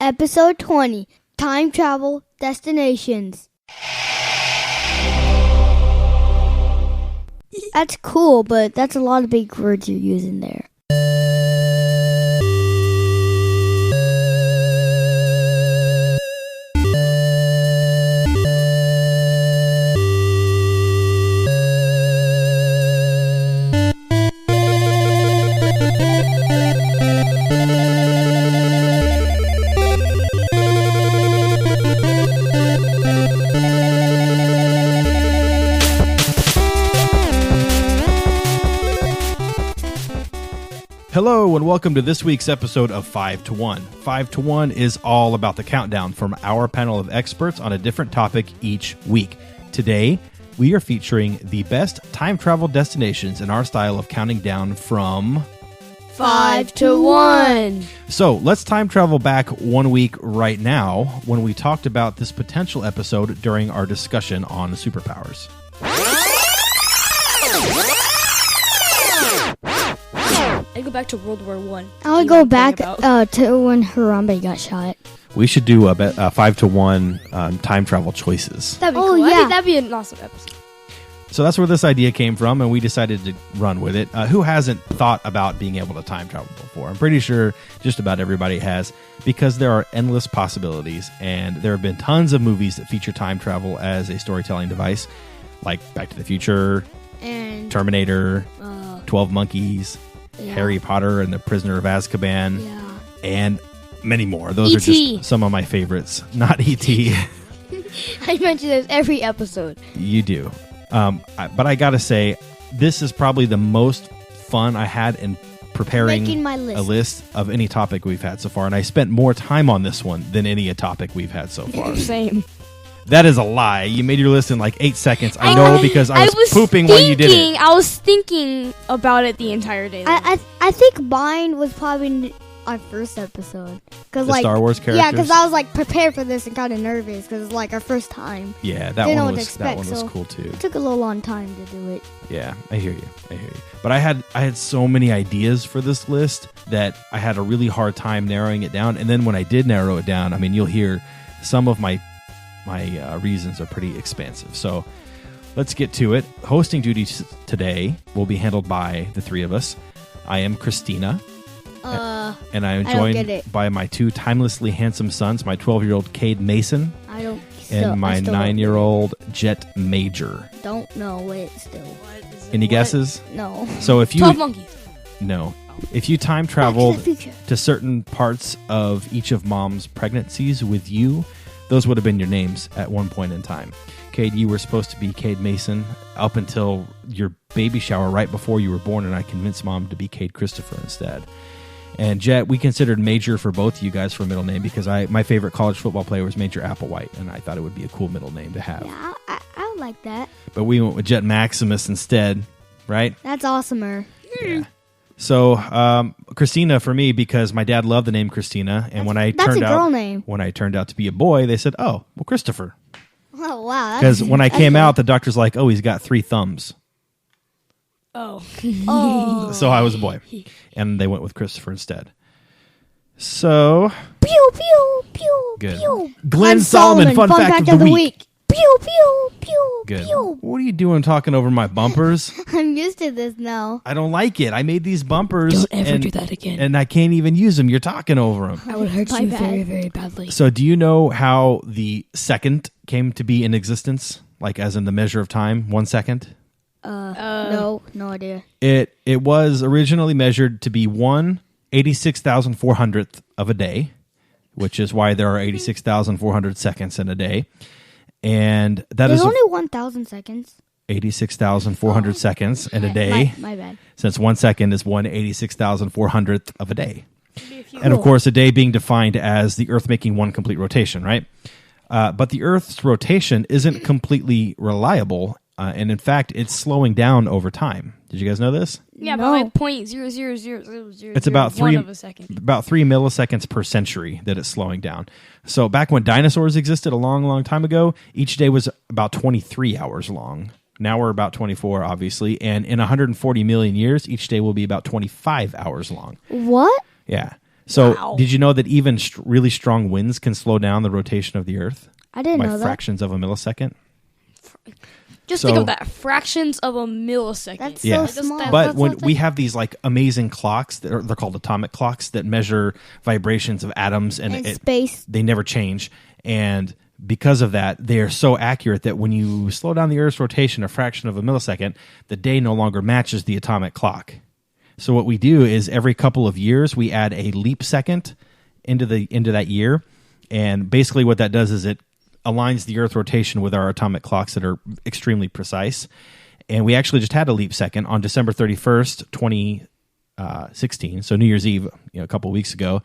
Episode 20, Time Travel Destinations. That's cool, but that's a lot of big words you're using there. Hello and welcome to this week's episode of 5 to 1. 5 to 1 is all about the countdown from our panel of experts on a different topic each week. Today, we are featuring the best time travel destinations in our style of counting down from 5 to 1. So let's time travel back 1 week right now when we talked about this potential episode during our discussion on superpowers. I'd go back to World War I. I would go back to when Harambe got shot. We should do a 5 to 1 time travel choices. That'd be Oh, cool. yeah. That'd be an awesome episode. So that's where this idea came from, and we decided to run with it. Who hasn't thought about being able to time travel before? I'm pretty sure just about everybody has, because there are endless possibilities, and there have been tons of movies that feature time travel as a storytelling device, like Back to the Future, And Terminator, 12 Monkeys, yeah. Harry Potter and the Prisoner of Azkaban, Yeah. and many more. Those are E.T. just some of my favorites. Not E.T. I mention this every episode. You do. But I gotta say, this is probably the most fun I had in preparing Making my list. a list of any topic we've had so far. And I spent more time on this one than any topic we've had so far. Same. That is a lie. You made your list in like 8 seconds. I know because I was pooping when you did it. I was thinking about it the entire day. I think mine was probably our first episode. The Star Wars characters? Yeah, because I was like prepared for this and kind of nervous because it's like our first time. Yeah, Didn't know that what to expect, one was so cool too. It took a little long time to do it. Yeah, I hear you. But I had so many ideas for this list that I had a really hard time narrowing it down. And then when I did narrow it down, I mean, you'll hear some of my reasons are pretty expansive. So let's get to it. Hosting duties today will be handled by the three of us. I am Christina. And I am I don't get joined it. by my two timelessly handsome sons, my 12-year-old Cade Mason and my 9-year-old Jet Major. Don't know it still. Any guesses? No. So if you 12 monkeys. No. If you time Back to traveled the future. to certain parts of each of Mom's pregnancies with you, those would have been your names at one point in time. Cade, you were supposed to be Cade Mason up until your baby shower right before you were born, and I convinced Mom to be Cade Christopher instead. And Jet, we considered Major for both of you guys for a middle name because my favorite college football player was Major Applewhite, and I thought it would be a cool middle name to have. Yeah, I would like that. But we went with Jet Maximus instead, right? That's awesomer. Yeah. So, Christina for me because my dad loved the name Christina, and when I That's a girl name. when I turned out to be a boy, they said, "Oh, well, Christopher." Oh, wow. Because when I came out, the doctor's like, "Oh, he's got 3 thumbs." Oh. Oh. So I was a boy, and they went with Christopher instead. So Pew, pew, pew, good. pew. Glenn I'm Solomon, fun fact of the week. Pew, pew, pew, Good. pew. What are you doing talking over my bumpers? I'm used to this now. I don't like it. I made these bumpers. Don't ever and, do that again. And I can't even use them. You're talking over them. I would hurt My you bad. very, very badly. So do you know how the second came to be in existence? Like as in the measure of time, 1 second? No idea. It was originally measured to be 1/86,400th of a day, which is why there are 86,400 seconds in a day. And that There's is only 1,000 seconds. 86,400 seconds in a day. My bad. Since 1 second is 1/86,400th of a day. And of course, a day being defined as the Earth making one complete rotation, right? But the Earth's rotation isn't completely reliable, and in fact, it's slowing down over time. Did you guys know this? Yeah, No. but like 0.0000001 It's about of a second. about 3 milliseconds per century that it's slowing down. So back when dinosaurs existed a long, long time ago, each day was about 23 hours long. Now we're about 24, obviously, and in 140 million years, each day will be about 25 hours long. What? Yeah. So, Wow. did you know that even really strong winds can slow down the rotation of the Earth I didn't by know that. fractions of a millisecond? Just So- think of that. Fractions of a millisecond. That's Yeah. so small. But That's when nothing. we have these like amazing clocks, they're called atomic clocks that measure vibrations of atoms, and in space, they never change. And because of that, they are so accurate that when you slow down the Earth's rotation a fraction of a millisecond, the day no longer matches the atomic clock. So what we do is every couple of years we add a leap second into that year, and basically what that does is it aligns the Earth rotation with our atomic clocks that are extremely precise. And we actually just had a leap second on December 31st, 2016, so New Year's Eve, a couple of weeks ago,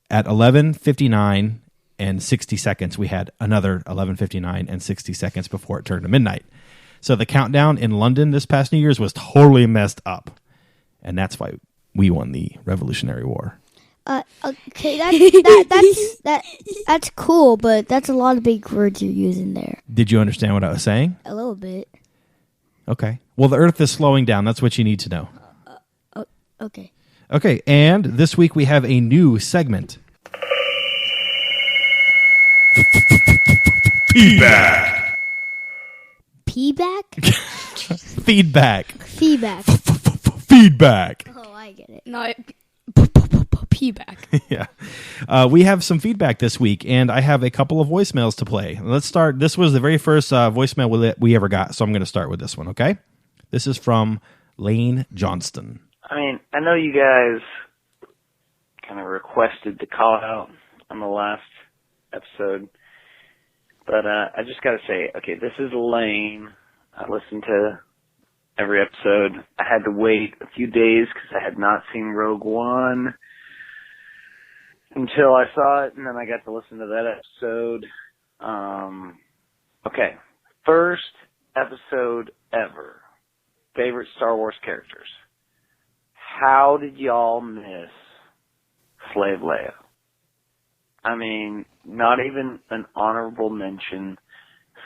at 11:59 and 60 seconds. We had another 11:59 and 60 seconds before it turned to midnight. So the countdown in London this past New Year's was totally messed up. And that's why we won the Revolutionary War. okay, that's cool, but that's a lot of big words you're using there. Did you understand what I was saying? A little bit. Okay. Well, the Earth is slowing down. That's what you need to know. Okay. Okay, and this week we have a new segment. Feedback. Feedback? Feedback. Feedback. Feedback. Oh, I get it. No, pee back. Yeah. We have some feedback this week, and I have a couple of voicemails to play. Let's start. This was the very first voicemail we ever got, so I'm going to start with this one, okay? This is from Lane Johnston. I mean, I know you guys kind of requested the call out on the last episode, but I just got to say, okay, this is Lane. I listened to every episode. I had to wait a few days because I had not seen Rogue One until I saw it, and then I got to listen to that episode. Okay, first episode ever. Favorite Star Wars characters. How did y'all miss Slave Leia? I mean, not even an honorable mention.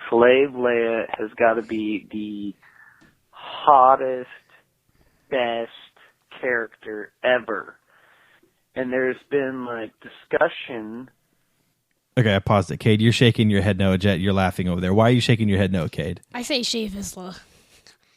Slave Leia has got to be the hottest, best character ever. And there's been, discussion. Okay, I paused it. Cade, you're shaking your head no, Jet. You're laughing over there. Why are you shaking your head no, Cade? I say Shea Vizsla.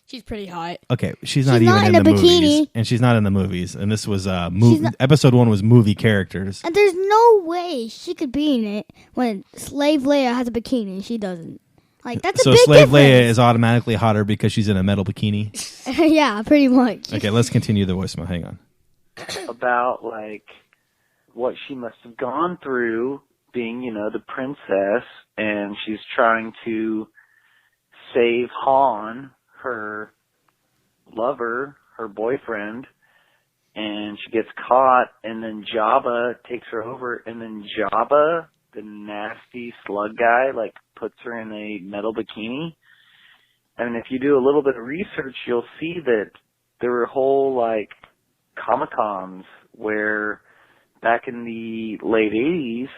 She's pretty hot. Okay, she's not even in the movies. And she's not in the movies. And this was episode 1 was movie characters. And there's no way she could be in it when Slave Leia has a bikini and she doesn't. That's a big Slave difference. Leia is automatically hotter because she's in a metal bikini. Yeah, pretty much. Okay, let's continue the voicemail. Hang on. About, what she must have gone through being, the princess, and she's trying to save Han, her lover, her boyfriend, and she gets caught, and then Jabba takes her over, and then Jabba, the nasty slug guy, puts her in a metal bikini. And if you do a little bit of research, you'll see that there were whole, Comic-Cons where back in the late 80s,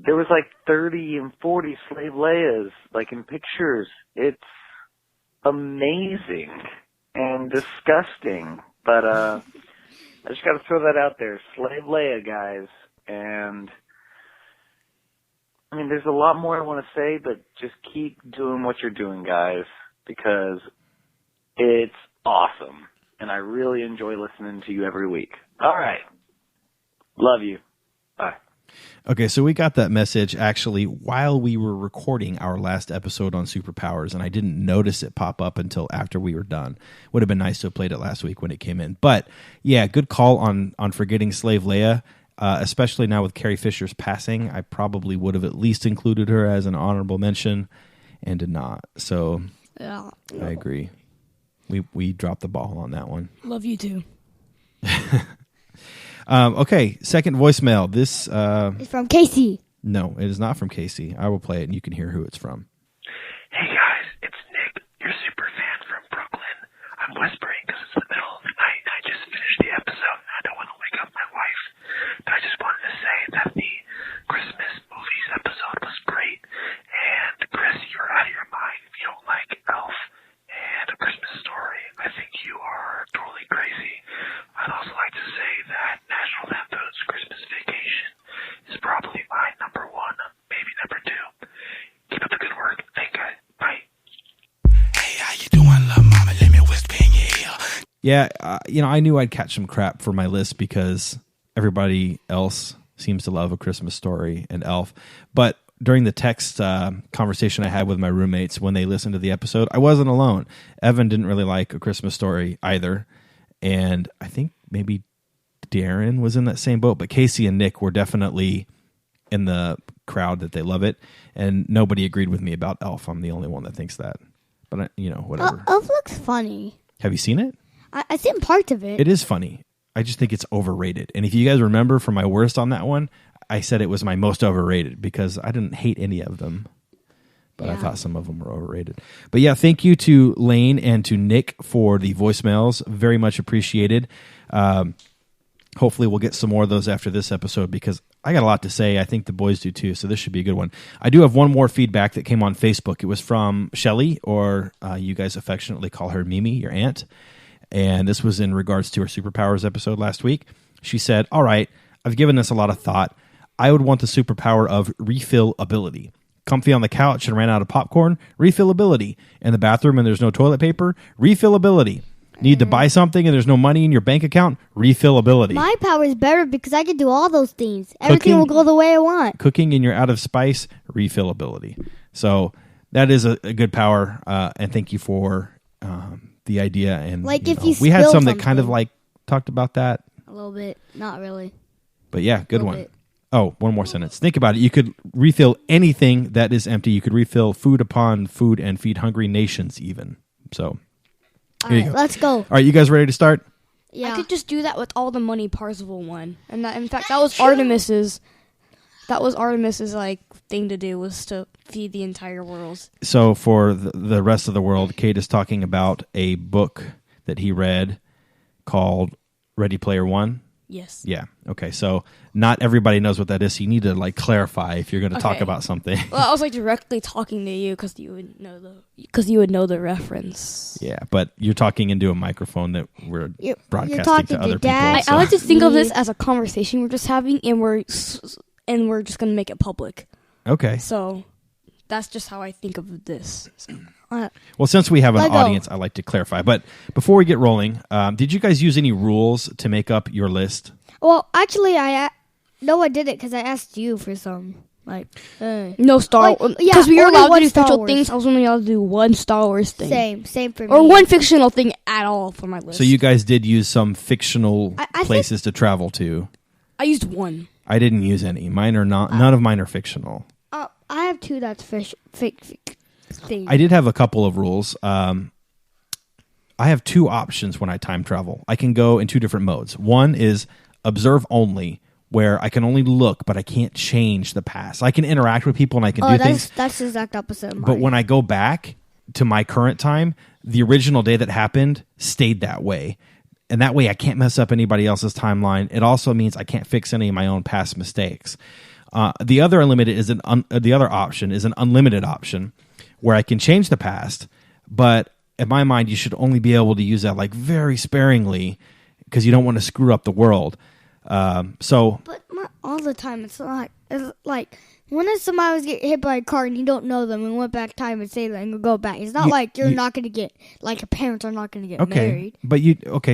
there was 30 and 40 Slave Leias, in pictures. It's amazing and disgusting, but I just got to throw that out there. Slave Leia, guys, and I mean, there's a lot more I want to say, but just keep doing what you're doing, guys, because it's awesome, and I really enjoy listening to you every week. All right. Love you. Bye. Okay, so we got that message actually while we were recording our last episode on superpowers, and I didn't notice it pop up until after we were done. Would have been nice to have played it last week when it came in. But yeah, good call on forgetting Slave Leia, especially now with Carrie Fisher's passing. I probably would have at least included her as an honorable mention and did not. So Yeah. I agree. We dropped the ball on that one. Love you too. Okay, second voicemail. This It's from Casey. no, it is not from Casey. I will play it and you can hear who it's from. Hey guys, it's Nick, your super fan from Brooklyn. I'm whispering because it's the middle of the night and I just finished the episode and I don't want to wake up my wife. But I just wanted to say that the Christmas movies episode was great. And Chris, you're out of your mind if you don't like Elf and A Christmas Story. I think you are totally crazy. I'd also like to say that National Lampoon's Yeah, I knew I'd catch some crap for my list because everybody else seems to love A Christmas Story and Elf. But during the text conversation I had with my roommates when they listened to the episode, I wasn't alone. Evan didn't really like A Christmas Story either. And I think maybe Darren was in that same boat. But Casey and Nick were definitely in the crowd that they love it. And nobody agreed with me about Elf. I'm the only one that thinks that. But, whatever. Elf looks funny. Have you seen it? I seen parts of it. It is funny. I just think it's overrated. And if you guys remember from my worst on that one, I said it was my most overrated because I didn't hate any of them. But I thought some of them were overrated. But yeah, thank you to Lane and to Nick for the voicemails. Very much appreciated. Hopefully we'll get some more of those after this episode because I got a lot to say. I think the boys do too, so this should be a good one. I do have one more feedback that came on Facebook. It was from Shelly, or you guys affectionately call her Mimi, your aunt. And this was in regards to her superpowers episode last week. She said, all right, I've given this a lot of thought. I would want the superpower of refill ability. Comfy on the couch and ran out of popcorn? Refillability. In the bathroom and there's no toilet paper? Refillability. Need to buy something and there's no money in your bank account? Refillability. My power is better because I can do all those things. Everything will go the way I want. Cooking and you're out of spice? Refillability. So that is a good power. And thank you for the idea. And like if we had some that something. kind of like talked about that. A little bit. Not really. But yeah, good one. Bit. Oh, one more sentence. Think about it. You could refill anything that is empty. You could refill food upon food and feed hungry nations even. So, All right, let's go. All right, you guys ready to start? Yeah. I could just do that with all the money Parzival won. And that, in fact, that was Artemis's like thing to do, was to feed the entire world. So for the rest of the world, Kate is talking about a book that he read called Ready Player One. Yes. Yeah. Okay. So not everybody knows what that is. So you need to like clarify if you're going to talk Okay. about something. Well, I was like directly talking to you because you would know the reference. Yeah, but you're talking into a microphone that we're You're broadcasting talking to to other Dad. people. I like to think of this Me. as a conversation we're just having, and we're just gonna make it public. Okay. So that's just how I think of this. So. Well, since we have an Let go. audience, I like to clarify. But before we get rolling, did you guys use any rules to make up your list? Well, actually, I did it because I asked you for some. Like, No Star Like, Wars. yeah, Because we were only allowed one to do Star official Wars. things. I was only allowed to do one Star Wars thing. same for me. Or one fictional thing at all for my list. So you guys did use some fictional I think- places to travel to. I used one. I didn't use any. Mine are not. None of mine are fictional. I have two that's fake things. I did have a couple of rules. I have two options when I time travel. I can go in two different modes. One is observe only, where I can only look, but I can't change the past. I can interact with people and I can do things. That's the exact opposite of mine. But when I go back to my current time, the original day that happened stayed that way. And that way I can't mess up anybody else's timeline. It also means I can't fix any of my own past mistakes. The other option is an unlimited option where I can change the past, but in my mind, you should only be able to use that like very sparingly because you don't want to screw up the world. But not all the time. It's like when if somebody was getting hit by a car and you don't know them and went back time and say that and go back. It's not like you're not going to get, like your parents are not going to get married. But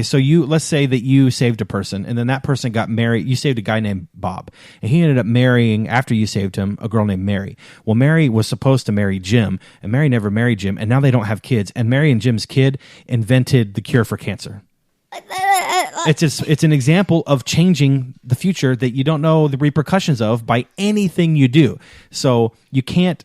so let's say that you saved a person and then that person got married. You saved a guy named Bob and he ended up marrying, after you saved him, a girl named Mary. Well, Mary was supposed to marry Jim and Mary never married Jim and now they don't have kids. And Mary and Jim's kid invented the cure for cancer. It's an example of changing the future that you don't know the repercussions of by anything you do. So you can't.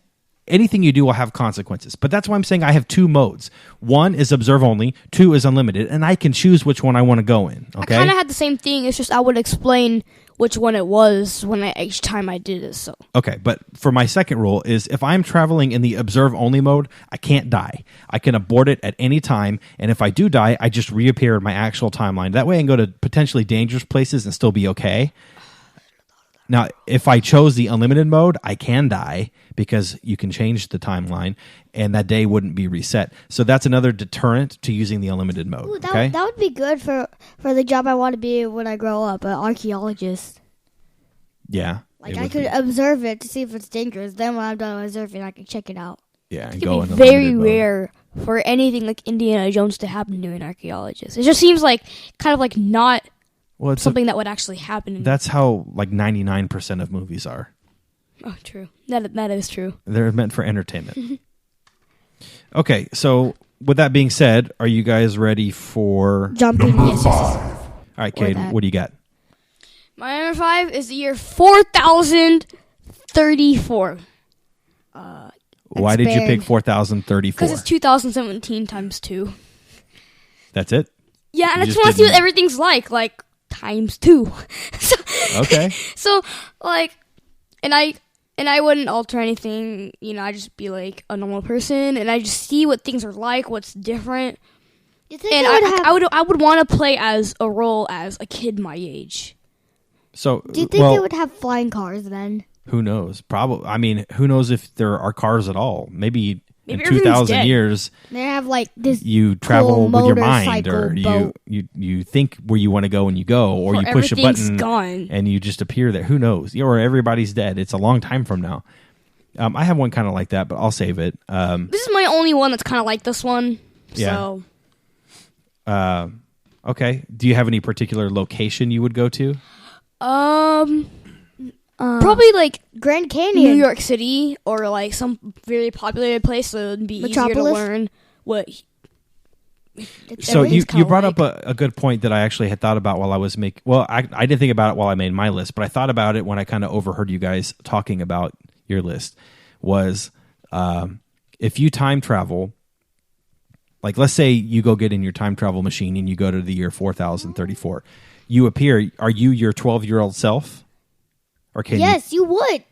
Anything you do will have consequences. But that's why I'm saying I have two modes. One is observe only. Two is unlimited, and I can choose which one I want to go in. Okay. I kind of had the same thing. It's just I would explain which one it was each time I did it. So Okay, but for my second rule is if I'm traveling in the observe only mode, I can't die. I can abort it at any time, and if I do die, I just reappear in my actual timeline. That way I can go to potentially dangerous places and still be okay. Now, if I chose the unlimited mode, I can die because you can change the timeline, and that day wouldn't be reset. So that's another deterrent to using the unlimited mode. Ooh, Okay. that would be good for the job I want to be when I grow up, an archaeologist. Yeah. Like it I would could be. observe it to see if it's dangerous. Then when I'm done observing, I can check it out. Yeah, and it'd go be in very unlimited mode. rare for anything like Indiana Jones to happen to an archaeologist. It just seems like kind of like not something that would actually happen. That's how like 99% of movies are. Oh, true. That is true. They're meant for entertainment. Okay, so with that being said, are you guys ready for Jumping. All right, Cade, what do you got? My number 5 is the year 4034. Why did you pick 4034? Because it's 2017 times 2. That's it? Yeah, and I just want to see what everything's like times 2. Okay. So, like, and I wouldn't alter anything, I'd just be like a normal person, and I just see what things are like, what's different. You think And I would want to play as a role as a kid my age. So, do you think they would have flying cars then? Who knows? Probably. I mean, who knows if there are cars at all? Maybe in everything's 2,000 dead. years, They have like this. you travel cool with your mind, motorcycle or boat. you think where you want to go and you go, or you push a everything's button gone. and you just appear there. Who knows? Or everybody's dead. It's a long time from now. I have one kind of like that, but I'll save it. This is my only one that's kind of like this one. Yeah. So, Okay. Do you have any particular location you would go to? probably like Grand Canyon. New York City or like some very populated place, so it'd be easier to Metropolis? learn what. So everything's you kinda brought like. up a good point that I actually had thought about while I was making. Well, I didn't think about it while I made my list, but I thought about it when I kind of overheard you guys talking about your list. Was if you time travel, like let's say you go get in your time travel machine and you go to the year 4034, you appear. Are you your 12-year-old self? Or can Yes, you would.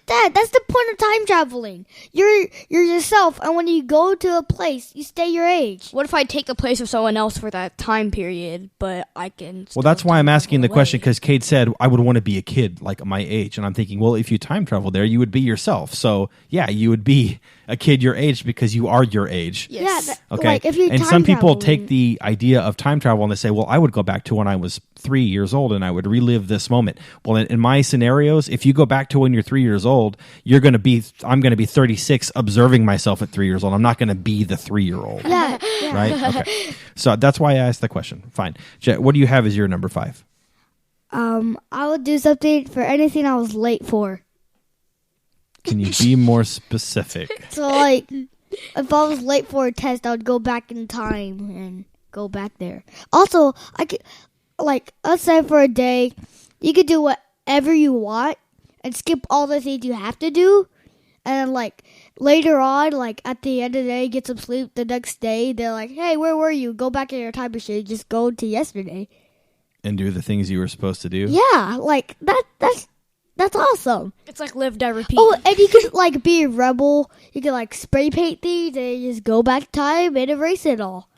Dad, that's the point of time traveling. You're yourself, and when you go to a place, you stay your age. What if I take the place of someone else for that time period, but I can... Well, that's why I'm asking the question, because Cade said I would want to be a kid like my age, and I'm thinking, well, if you time travel there, you would be yourself. So yeah, you would be a kid your age because you are your age. Yes. Yeah, Okay. like if you and time some people traveling- take the idea of time travel and they say, well, I would go back to when I was 3 years old and I would relive this moment. Well, in my scenarios, if you go back to when you're 3 years old, I'm going to be 36 observing myself at 3 years old. I'm not going to be the 3-year-old. Yeah, Right? Okay. So that's why I asked the question. Fine. Jet, what do you have as your number 5? I would do something for anything I was late for. Can you be more specific? So, like, if I was late for a test, I would go back in time and go back there. Also, I could, like, let's say for a day, you could do whatever you want and skip all the things you have to do. And then, like, later on, like, at the end of the day, get some sleep. The next day, they're like, hey, where were you? Go back in your time machine. Just go to yesterday. And do the things you were supposed to do? Yeah, like, that's awesome. It's like live, die, repeat. Oh, and you could, like, be a rebel. You could, like, spray paint things and just go back in time and erase it all.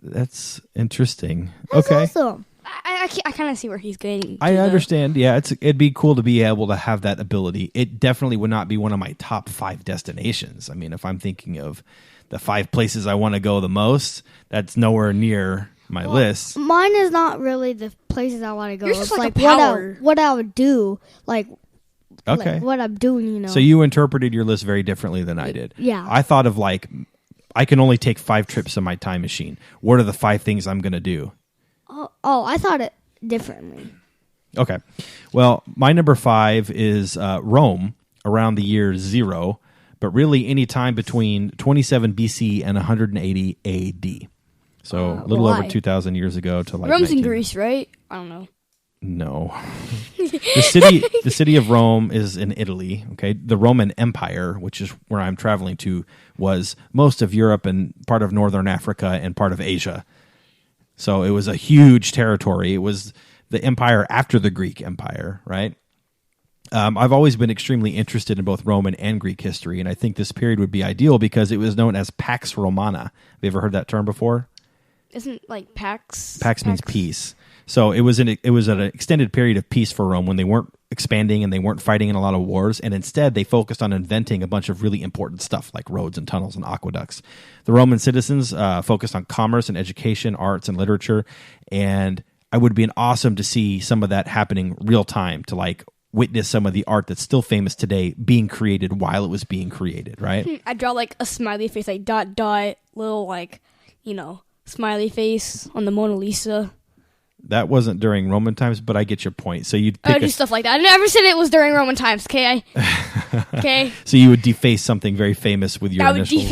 That's interesting. That's okay. awesome. I kind of see where he's getting to, I though. understand. Yeah, it'd be cool to be able to have that ability. It definitely would not be one of my top 5 destinations. I mean, if I'm thinking of the 5 places I want to go the most, that's nowhere near my list. Mine is not really the places I want to go. Yours It's is like a what power. what I would do, like, Okay. like what I'm doing, you know. So you interpreted your list very differently than I did. Yeah. I thought of like, I can only take 5 trips in my time machine. What are the 5 things I'm going to do? Oh, I thought it differently. Okay. Well, my number 5 is Rome around the year 0, but really any time between 27 BC and 180 AD. So a little over why? 2,000 years ago to like Rome's in 19 Greece, right? I don't know. No. The city of Rome is in Italy, okay? The Roman Empire, which is where I'm traveling to, was most of Europe and part of northern Africa and part of Asia. So it was a huge territory. It was the empire after the Greek Empire, right? I've always been extremely interested in both Roman and Greek history, and I think this period would be ideal because it was known as Pax Romana. Have you ever heard that term before? Isn't like Pax? Pax means peace. So it was an extended period of peace for Rome when they weren't expanding and they weren't fighting in a lot of wars, and instead they focused on inventing a bunch of really important stuff like roads and tunnels and aqueducts. The Roman citizens focused on commerce and education, arts and literature, and it would be awesome to see some of that happening real time, to like witness some of the art that's still famous today being created while it was being created, right? I draw like a smiley face, like dot dot, little like, smiley face on the Mona Lisa. That wasn't during Roman times, but I get your point. So you'd I would do stuff like that. I never said it was during Roman times, okay? Okay? So you would deface something very famous with your initials. No,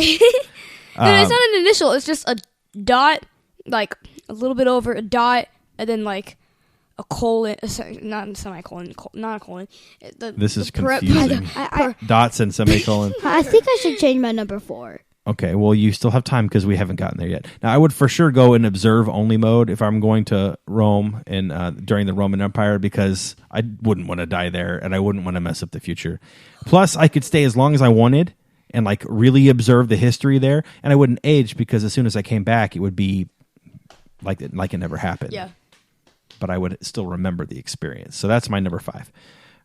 it's not an initial. It's just a dot, like a little bit over a dot, and then like a colon, not a semicolon, not a colon. This is confusing. Dots and semicolon. I think I should change my number 4. Okay, well, you still have time because we haven't gotten there yet. Now, I would for sure go in observe-only mode if I'm going to Rome and during the Roman Empire because I wouldn't want to die there and I wouldn't want to mess up the future. Plus, I could stay as long as I wanted and like really observe the history there, and I wouldn't age because as soon as I came back, it would be like it never happened. Yeah. But I would still remember the experience. So that's my number 5.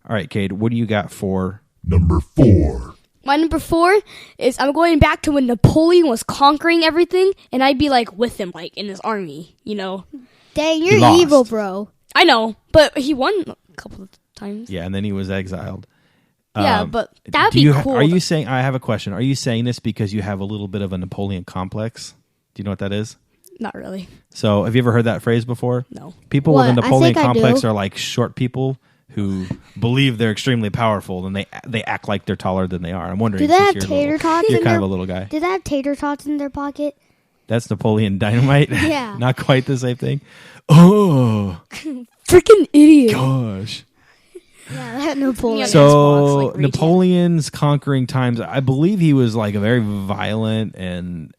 All right, Cade, what do you got for Number 4? My number 4 is I'm going back to when Napoleon was conquering everything, and I'd be like with him, like in his army, Dang, you're evil, bro. I know, but he won a couple of times. Yeah, and then he was exiled. Yeah, but that'd be cool. Are you saying? I have a question. Are you saying this because you have a little bit of a Napoleon complex? Do you know what that is? Not really. So, have you ever heard that phrase before? No. People with a Napoleon complex do. are like short people who believe they're extremely powerful, and they act like they're taller than they are. I'm wondering. Do they have tater tots? You're kind of a little guy. Do they have tater tots in their pocket? That's Napoleon Dynamite. Yeah. Not quite the same thing. Oh, Freaking idiot. gosh. Yeah, that Napoleon. Yeah. So Xbox, like, Napoleon's conquering times. I believe he was like a very violent and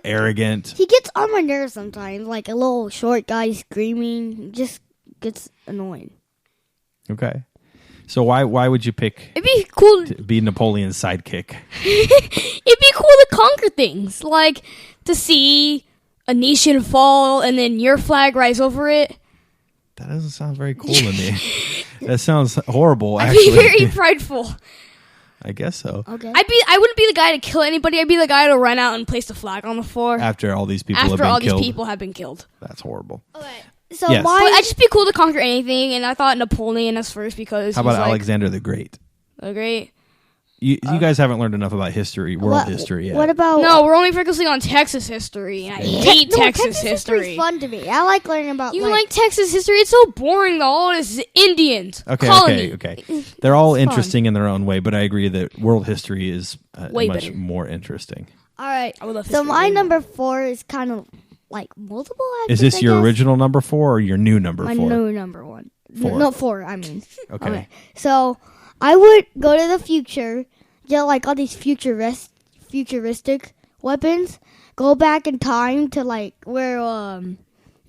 arrogant. He gets on my nerves sometimes. Like a little short guy screaming. He just gets annoying. Okay. So why would you pick It'd be cool. to be Napoleon's sidekick? It'd be cool to conquer things, like to see a nation fall and then your flag rise over it. That doesn't sound very cool to me. That sounds horrible, I'd actually. be very prideful. I guess so. Okay. I wouldn't be the guy to kill anybody. I'd be the guy to run out and place the flag on the floor After all these people have after been all killed. these people have been killed. That's horrible. Okay. So Yes. why? But I'd just be cool to conquer anything, and I thought Napoleon as first because How he's about like Alexander the Great? a great. You guys haven't learned enough about history, world history yet. What about? No, we're only focusing on Texas history, and I hate Texas history. History's fun to me. I like learning about. You like Texas history? It's so boring. Though all this is Indians. Colony. Okay. They're all interesting in their own way, but I agree that world history is Way much better. more interesting. All right. I would love So history my way more. number 4 is kind of like multiple. Is actors, this I your guess. original number 4 or your new number My 4? new number 1. 4. No, 4. I mean. Okay. So I would go to the future, get like all these futuristic weapons, go back in time to like where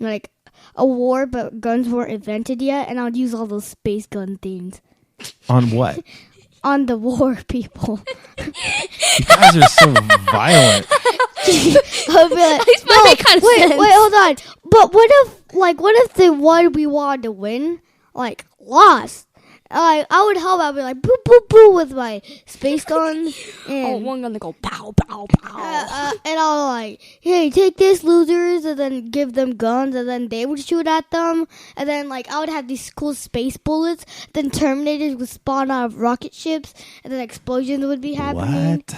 like a war, but guns weren't invented yet, and I'd use all those space gun things On what? on the war people. You guys are so violent. I'd be like, These might make kind of wait, sense. hold on. But what if the one we wanted to win lost? I would help. I'd be like boo boo boo with my space guns and Oh, one gun to go pow pow pow. and I'll like, hey, take this, losers, and then give them guns, and then they would shoot at them, and then like I would have these cool space bullets. Then Terminators would spawn out of rocket ships, and then explosions would be happening. What?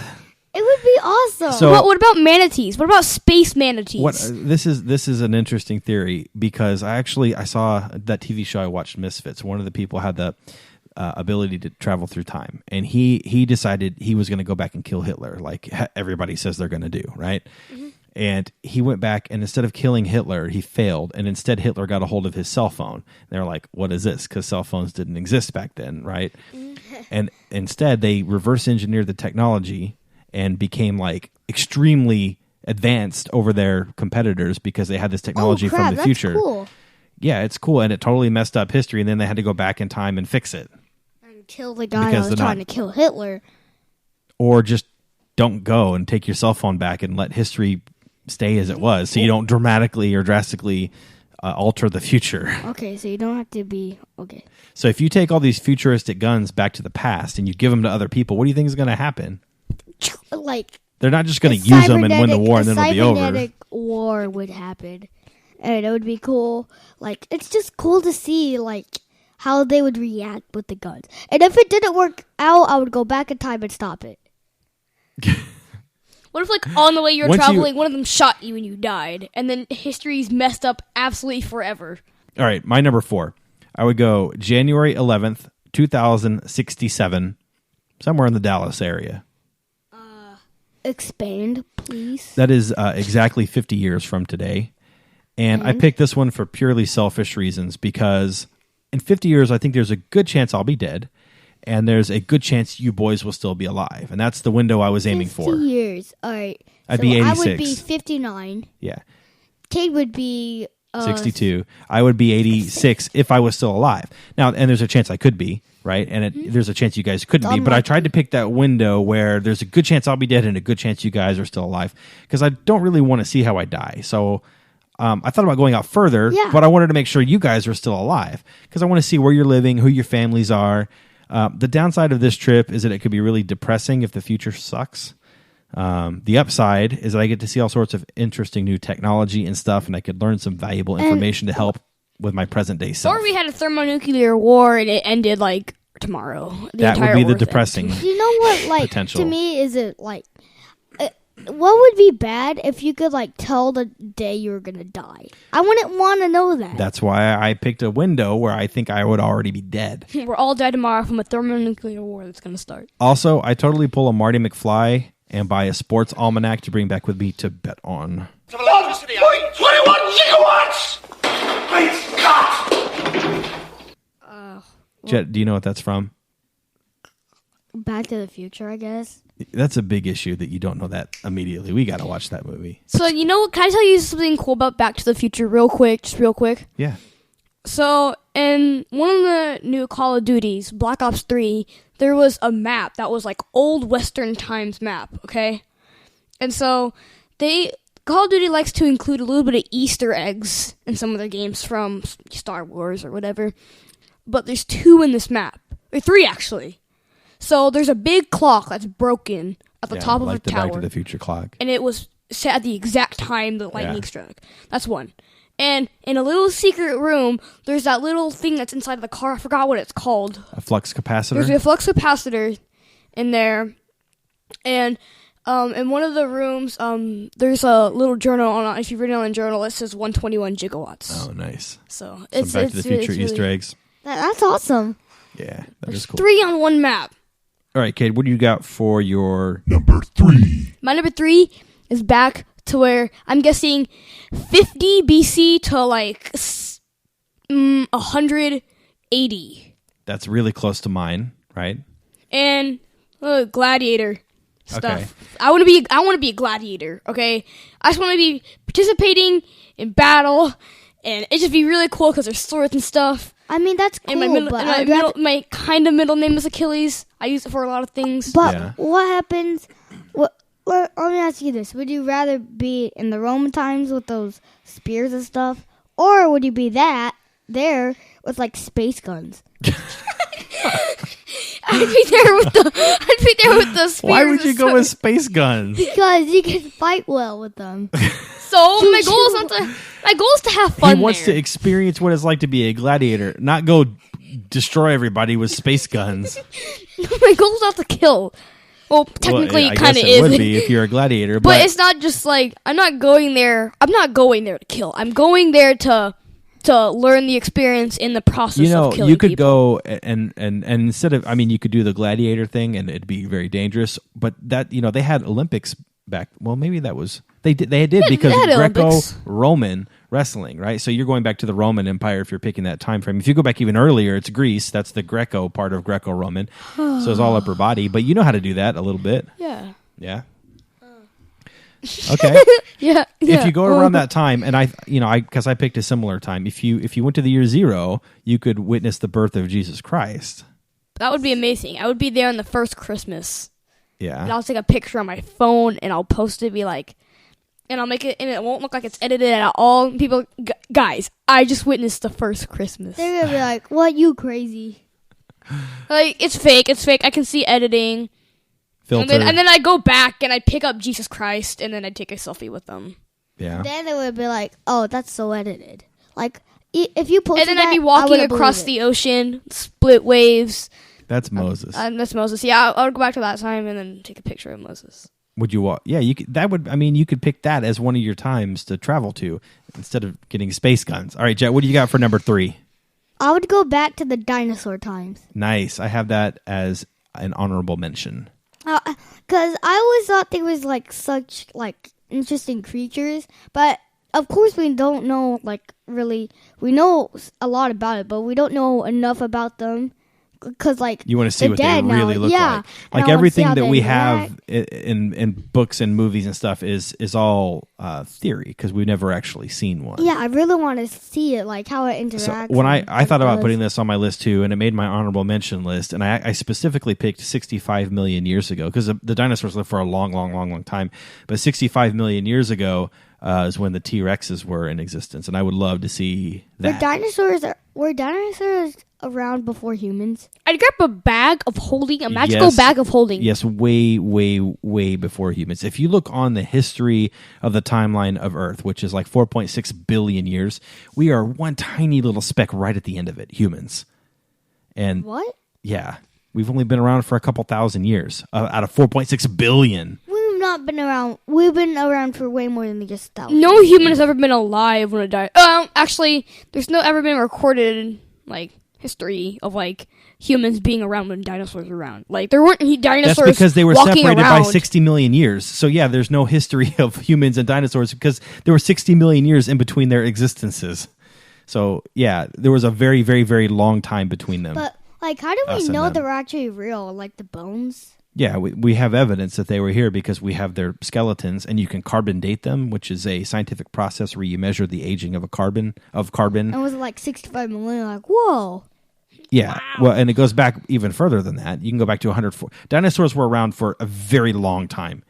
It would be awesome. So- what about manatees? What about space manatees? What this is an interesting theory because I saw that TV show I watched, Misfits. One of the people had the ability to travel through time, and he decided he was going to go back and kill Hitler, like everybody says they're going to do, right? Mm-hmm. And he went back, and instead of killing Hitler, he failed, and instead Hitler got a hold of his cell phone. They're like, "What is this?" Because cell phones didn't exist back then, right? And instead, they reverse engineered the technology and became like extremely advanced over their competitors because they had this technology crap, from the future. That's cool. Yeah, it's cool, and it totally messed up history, and then they had to go back in time and fix it. And kill the guy Because that was they're trying not- to kill Hitler. Or just don't go and take your cell phone back and let history stay as it was, so you don't dramatically or drastically alter the future. Okay, so you don't have to be okay. So if you take all these futuristic guns back to the past and you give them to other people, what do you think is going to happen? Like They're not just going to use them and win the war and then it'll be over. cybernetic war would happen, and it would be cool. Like it's just cool to see like how they would react with the guns. And if it didn't work out, I would go back in time and stop it. What if, like, on the way you're Once traveling, one of them shot you and you died, and then history's messed up absolutely forever? All right, my number 4. I would go January 11th, 2067, somewhere in the Dallas area. Expand, please. That is exactly 50 years from today. And I picked this one for purely selfish reasons because in 50 years, I think there's a good chance I'll be dead. And there's a good chance you boys will still be alive. And that's the window I was aiming 50 for. years. All right. I'd be 86. I would be 59. Yeah. Cade would be... 62. I would be 86 if I was still alive. Now, and there's a chance I could be, right? And there's a chance you guys couldn't be. But I tried to pick that window where there's a good chance I'll be dead and a good chance you guys are still alive. Because I don't really want to see how I die. So... I thought about going out further, but I wanted to make sure you guys are still alive because I want to see where you're living, who your families are. The downside of this trip is that it could be really depressing if the future sucks. The upside is that I get to see all sorts of interesting new technology and stuff, and I could learn some valuable information to help with my present day self. Or we had a thermonuclear war and it ended, like, tomorrow. That would be the depressing You know what, like, potential. to me, is it, like... what would be bad if you could, like, tell the day you were going to die? I wouldn't want to know that. That's why I picked a window where I think I would already be dead. We're all dead tomorrow from a thermonuclear war that's going to start. Also, I totally pull a Marty McFly and buy a sports almanac to bring back with me to bet on. 1.21 gigawatts! Great Scott! Jet, do you know what that's from? Back to the Future, I guess. That's a big issue that you don't know that immediately. We got to watch that movie. So, you know, can I tell you something cool about Back to the Future real quick? Yeah. So, in one of the new Call of Duties, Black Ops 3, there was a map that was like old Western times map, okay? And so, Call of Duty likes to include a little bit of Easter eggs in some of their games from Star Wars or whatever. But there's 2 in this map. Or 3, actually. So there's a big clock that's broken at the top of like a tower. Back to the Future clock. And it was set at the exact time the lightning struck. That's one. And in a little secret room, there's that little thing that's inside the car. I forgot what it's called. A flux capacitor? There's a flux capacitor in there. And in one of the rooms, there's a little journal on it. If you read it on the journal, it says 121 gigawatts. Oh, nice. So Some Back to the Future Easter eggs. That's awesome. Yeah, that There's is cool. 3 on one map. All right, Cade, what do you got for your... Number 3. My number 3 is back to where I'm guessing 50 BC to like 180. That's really close to mine, right? And gladiator stuff. Okay. I want to be a gladiator, okay? I just want to be participating in battle and it just be really cool cuz there's swords and stuff. I mean, that's cool, And but my kind of middle name is Achilles. I use it for a lot of things. But what happens? Let me ask you this: would you rather be in the Roman times with those spears and stuff, or would you be there with like space guns? I'd be there with the spears. Why would you and go stuff. with space guns? Because you can fight well with them. So my goal is to have fun. He wants there. to experience what it's like to be a gladiator, not go destroy everybody with space guns. My goal is not to kill. Well, technically, it kind of it would is. be if you're a gladiator, But it's not just like I'm not going there to kill. I'm going there to learn the experience in the process of killing you could people. go and instead of, I mean, you could do the gladiator thing and it'd be very dangerous, but that, they had Olympics back. Well, maybe that was, they did because they had Olympics. Greco-Roman wrestling, right? So you're going back to the Roman Empire if you're picking that time frame. If you go back even earlier, it's Greece. That's the Greco part of Greco-Roman. So it's all upper body, but you know how to do that a little bit. Yeah. Yeah. Okay. Yeah. If you go around that time, and because I picked a similar time. If you went to the year 0, you could witness the birth of Jesus Christ. That would be amazing. I would be there on the first Christmas. Yeah. And I'll take a picture on my phone and I'll post it. Be like, and I'll make it, and it won't look like it's edited at all. People, guys, I just witnessed the first Christmas. They're gonna be like, "What, you crazy?" Like it's fake. It's fake. I can see editing. Filter. And then I go back and I pick up Jesus Christ and then I take a selfie with them. Yeah. Then they would be like, "Oh, that's so edited." Like if you posted And then I'd be that, I walking wouldn't across believe the ocean, split waves. That's Moses. That's Moses. Yeah, I would go back to that time and then take a picture of Moses. Would you walk? Yeah, you could, that would. I mean, you could pick that as one of your times to travel to instead of getting space guns. All right, Jet, what do you got for number 3? I would go back to the dinosaur times. Nice. I have that as an honorable mention. Because I always thought they was like such like interesting creatures, but of course we don't know like really. We know a lot about it, but we don't know enough about them. Because like you want to see what they really look like. Like everything that we have in books and movies and stuff is all theory because we've never actually seen one. Yeah, I really want to see it, like how it interacts. So when I thought about putting this on my list too, and it made my honorable mention list, and I specifically picked 65 million years ago because the dinosaurs lived for a long time. But 65 million years ago is when the T-Rexes were in existence, and I would love to see that. Were dinosaurs around before humans? I'd grab a bag of holding, a magical bag of holding. Yes, way before humans. If you look on the history of the timeline of Earth, which is like 4.6 billion years, we are one tiny little speck right at the end of it, humans. And what? Yeah, we've only been around for a couple thousand years out of 4.6 billion. We've not been around. We've been around for way more than just 1,000. No human has ever been alive when it died. Actually, there's no ever been recorded like history of like humans being around when dinosaurs were around. Like there weren't dinosaurs. That's because they were separated around. by 60 million years. So yeah, there's no history of humans and dinosaurs because there were 60 million years in between their existences. So yeah, there was a very, very, very long time between them. But like, how do we know they're actually real? Like the bones? Yeah, we have evidence that they were here because we have their skeletons, and you can carbon date them, which is a scientific process where you measure the aging of carbon. And was it like 65 million? Like, whoa. Yeah, wow. Well, and it goes back even further than that. You can go back to 104. Dinosaurs were around for a very long time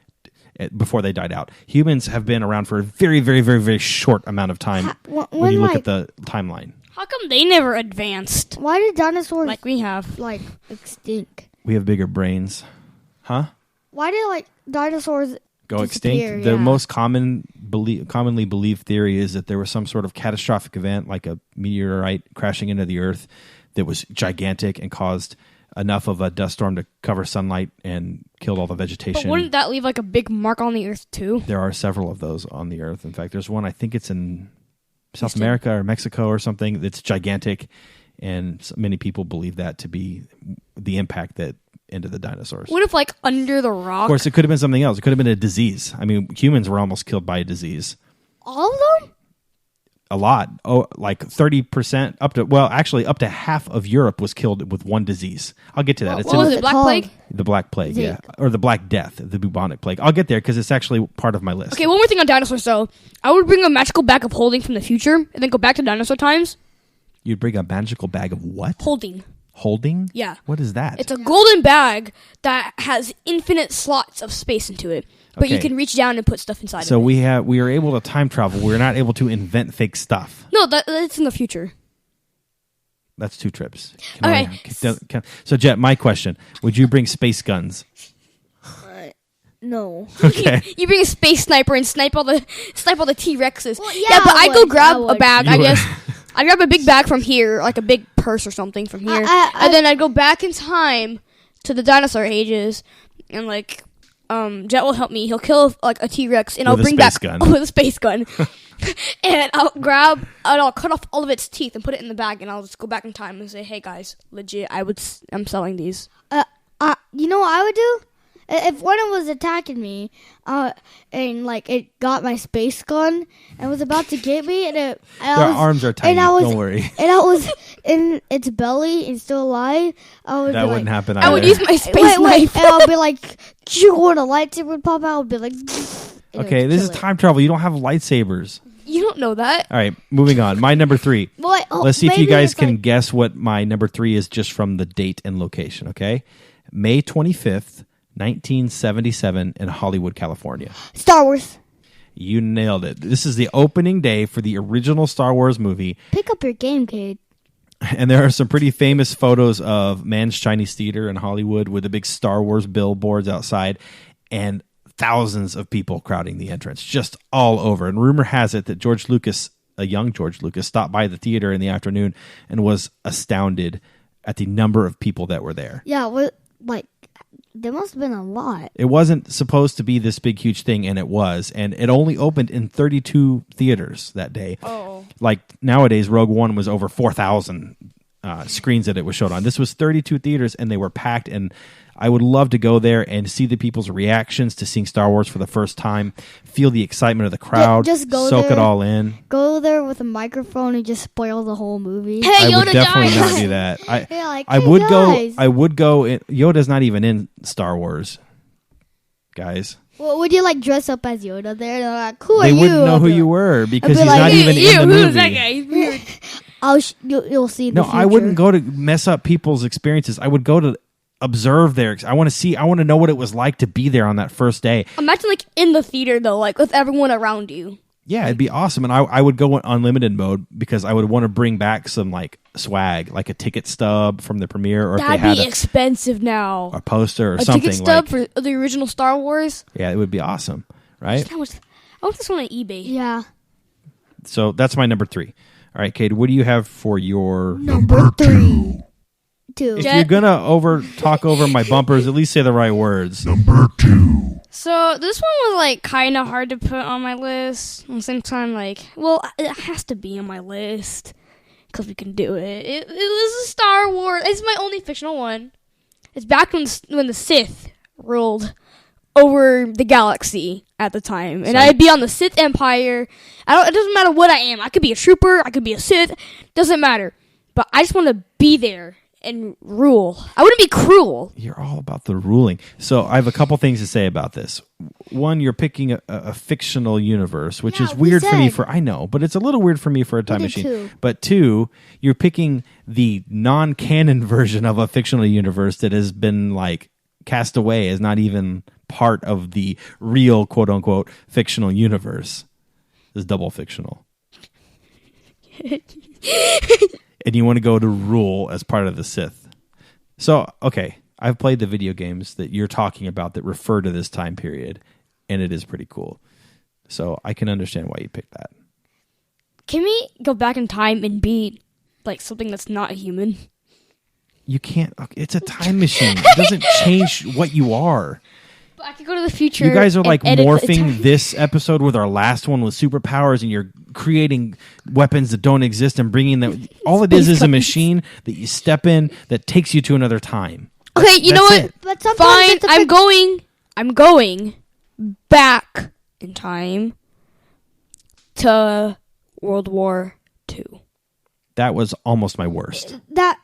before they died out. Humans have been around for a very, very, very, very short amount of time when you look at the timeline. How come they never advanced? Why did dinosaurs like we have extinct? We have bigger brains. Huh? Why did dinosaurs go extinct? The most commonly believed theory is that there was some sort of catastrophic event, like a meteorite crashing into the Earth, that was gigantic and caused enough of a dust storm to cover sunlight and killed all the vegetation. But wouldn't that leave like a big mark on the Earth too? There are several of those on the Earth. In fact, there's one, I think it's in South America or Mexico or something, that's gigantic, and many people believe that to be the impact that ended the dinosaurs. What if under the rock? Of course, it could have been something else. It could have been a disease. I mean, humans were almost killed by a disease. All of them? A lot. Oh, like 30% up to half of Europe was killed with one disease. I'll get to that. What was it, Black Plague? The Black Plague, yeah. Or the Black Death, the bubonic plague. I'll get there because it's actually part of my list. Okay, one more thing on dinosaurs, though. I would bring a magical bag of holding from the future and then go back to dinosaur times. You'd bring a magical bag of what? Holding? Yeah. What is that? It's a golden bag that has infinite slots of space into it. But you can reach down and put stuff inside so of we it. are able to time travel. We're not able to invent fake stuff. No, that's in the future. That's 2 trips. So, Jet, my question. Would you bring space guns? No. Okay. You bring a space sniper and snipe all the T-Rexes. Well, yeah, but I'd go grab a bag, I guess. I'd grab a big bag from here, like a big purse or something from here. And then I'd go back in time to the dinosaur ages and Jet will help me. He'll kill a T-Rex, and I'll bring back with a space gun. And I'll cut off all of its teeth and put it in the bag, and I'll just go back in time and say, "Hey guys, legit, I'm selling these." You know what I would do? If one was attacking me, and it got my space gun and was about to get me, their arms are tiny. Don't worry. And I was in its belly and still alive. That wouldn't happen either. I would use my space knife. And I'll be like, when a lightsaber would pop out, I'll be like, okay, this is time travel. You don't have lightsabers. You don't know that. All right, moving on. My number 3. Let's see if you guys can guess what my number 3 is just from the date and location. Okay, May 25th. 1977 in Hollywood, California. Star Wars. You nailed it. This is the opening day for the original Star Wars movie. Pick up your game, kid. And there are some pretty famous photos of Mann's Chinese Theater in Hollywood with the big Star Wars billboards outside and thousands of people crowding the entrance, just all over. And rumor has it that George Lucas a young George Lucas, stopped by the theater in the afternoon and was astounded at the number of people that were there. Yeah, there must have been a lot. It wasn't supposed to be this big, huge thing, and it was. And it only opened in 32 theaters that day. Oh. Like nowadays, Rogue One was over 4,000 screens that it was showed on. This was 32 theaters, and they were packed. And I would love to go there and see the people's reactions to seeing Star Wars for the first time, feel the excitement of the crowd, Just go soak there. it all in. Go there with a microphone and just spoil the whole movie. Hey, I would Yoda definitely dies. not do that. Yeah, like, I hey, would guys. go. I would go. Yoda's not even in Star Wars, guys. Well, would you like dress up as Yoda there? They're like, who are They you? wouldn't know I'll who be you like, were because be he's like, not "Hey, even in the Who's that movie. guy? He's weird. you'll see. In the No, I future. wouldn't go to mess up people's experiences. I would go to observe their. I want to see. I want to know what it was like to be there on that first day. Imagine like in the theater though, like with everyone around you. Yeah, it'd be awesome, and I would go unlimited mode because I would want to bring back some like swag, like a ticket stub from the premiere, or if That'd they had be expensive now. a poster or A something ticket stub like. for the original Star Wars. Yeah, it would be awesome, right? I want this one on eBay. Yeah. So that's my number 3. All right, Kate, what do you have for your? Number 3. 2. If you're gonna talk over my bumpers, at least say the right words. So this one was like kind of hard to put on my list. At the same time, like, well, it has to be on my list because we can do it. It was a Star Wars. It's my only fictional one. It's back when the Sith ruled over the galaxy at the time, and I'd be on the Sith Empire. It doesn't matter what I am. I could be a trooper. I could be a Sith. Doesn't matter. But I just want to be there and rule. I wouldn't be cruel. You're all about the ruling. So I have a couple things to say about this. One, you're picking a fictional universe, which Yeah, is we weird for me said. I know, but it's a little weird for me for a time did machine. too. But 2, you're picking the non-canon version of a fictional universe that has been like cast away as not even part of the real quote unquote fictional universe. Is double fictional. And you want to go to rule as part of the Sith. So, okay, I've played the video games that you're talking about that refer to this time period, and it is pretty cool. So I can understand why you picked that. Can we go back in time and be like something that's not a human? You can't. It's a time machine. It doesn't change what you are. But I could go to the future. You guys are and like edit the morphing time. this episode with our last one with superpowers, and you're creating weapons that don't exist and bringing them. All it is a machine that you step in that takes you to another time. Okay, you know That's what? it. But sometimes Fine, it's a I'm going back in time to World War II. That was almost my worst. that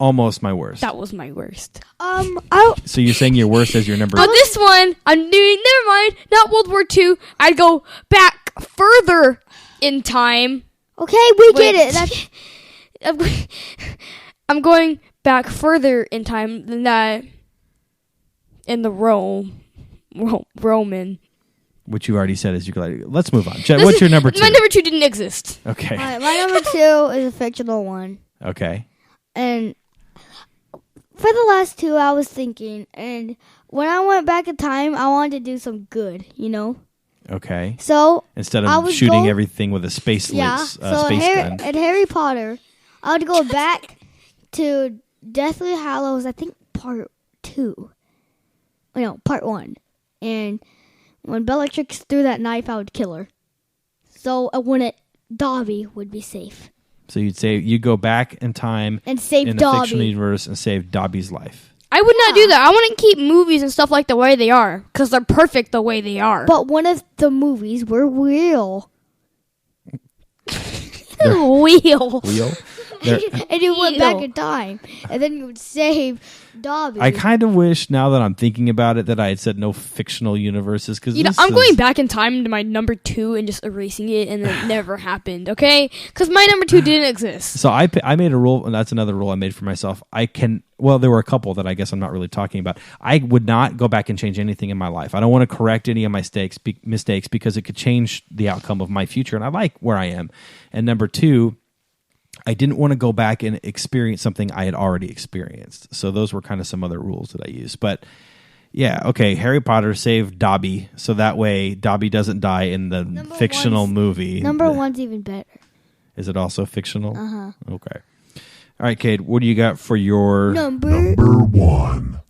Almost my worst. That was my worst. So you're saying your worst as your number? On this one, I'm doing. Never mind. Not World War II. I'd go back further in time. okay, we Wait. get it. That's I'm going back further in time than that in the Roman. Which you already said is you could. Let's move on. Jet, what's your number 2? My number 2 didn't exist. Okay. all right, my number 2 is a fictional one, Okay. and for the last 2, I was thinking, and when I went back in time, I wanted to do some good, you know. Okay. So Instead I of would shooting go- everything with a space yeah, space Harry, gun. at Harry Potter, I would go back to Deathly Hallows. I think part 2. No, part 1. And when Bellatrix threw that knife, I would kill her. So Dobby would be safe So you'd say you go back in time and save in the fictional Dobby. universe and save Dobby's life. I would not do that. I want to keep movies and stuff like the way they are because they're perfect the way they are. But one of the movies were real. Wheel. Wheel. There- And you went back Ew. in time. And then you would save Dobby. I kind of wish now that I'm thinking about it that I had said no fictional universes because I'm going back in time to my number 2 and just erasing it, and it never happened. Okay, because my number 2 didn't exist. So I made a rule, and that's another rule I made for myself. Well, there were a couple that I guess I'm not really talking about. I would not go back and change anything in my life. I don't want to correct any of my mistakes because it could change the outcome of my future, and I like where I am. And number 2, I didn't want to go back and experience something I had already experienced. So those were kind of some other rules that I used. But Yeah, okay. Harry Potter saved Dobby, so that way Dobby doesn't die in the fictional movie. Number one's even better. Is it also fictional? Uh-huh. Okay. All right, Cade, what do you got for your... Number 1.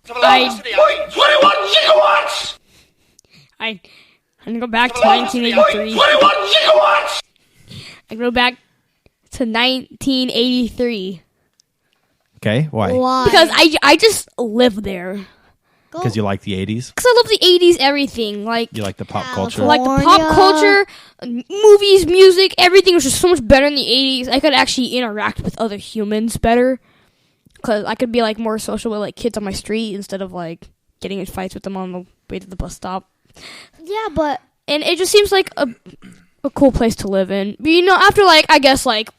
Velocity 21 gigawatts! I'm gonna go back to 1983. 21 gigawatts! I go back to 1983 Okay, why? Why? because I just live there. Because you like the 80s? Because I love the 80s everything. Like You like the pop culture? California. like the pop culture, movies, music, everything was just so much better in the 80s. I could actually interact with other humans better. Because I could be like more social with like kids on my street instead of like getting in fights with them on the way to the bus stop. Yeah, but And it just seems like a cool place to live in. But, you know, after like, I guess like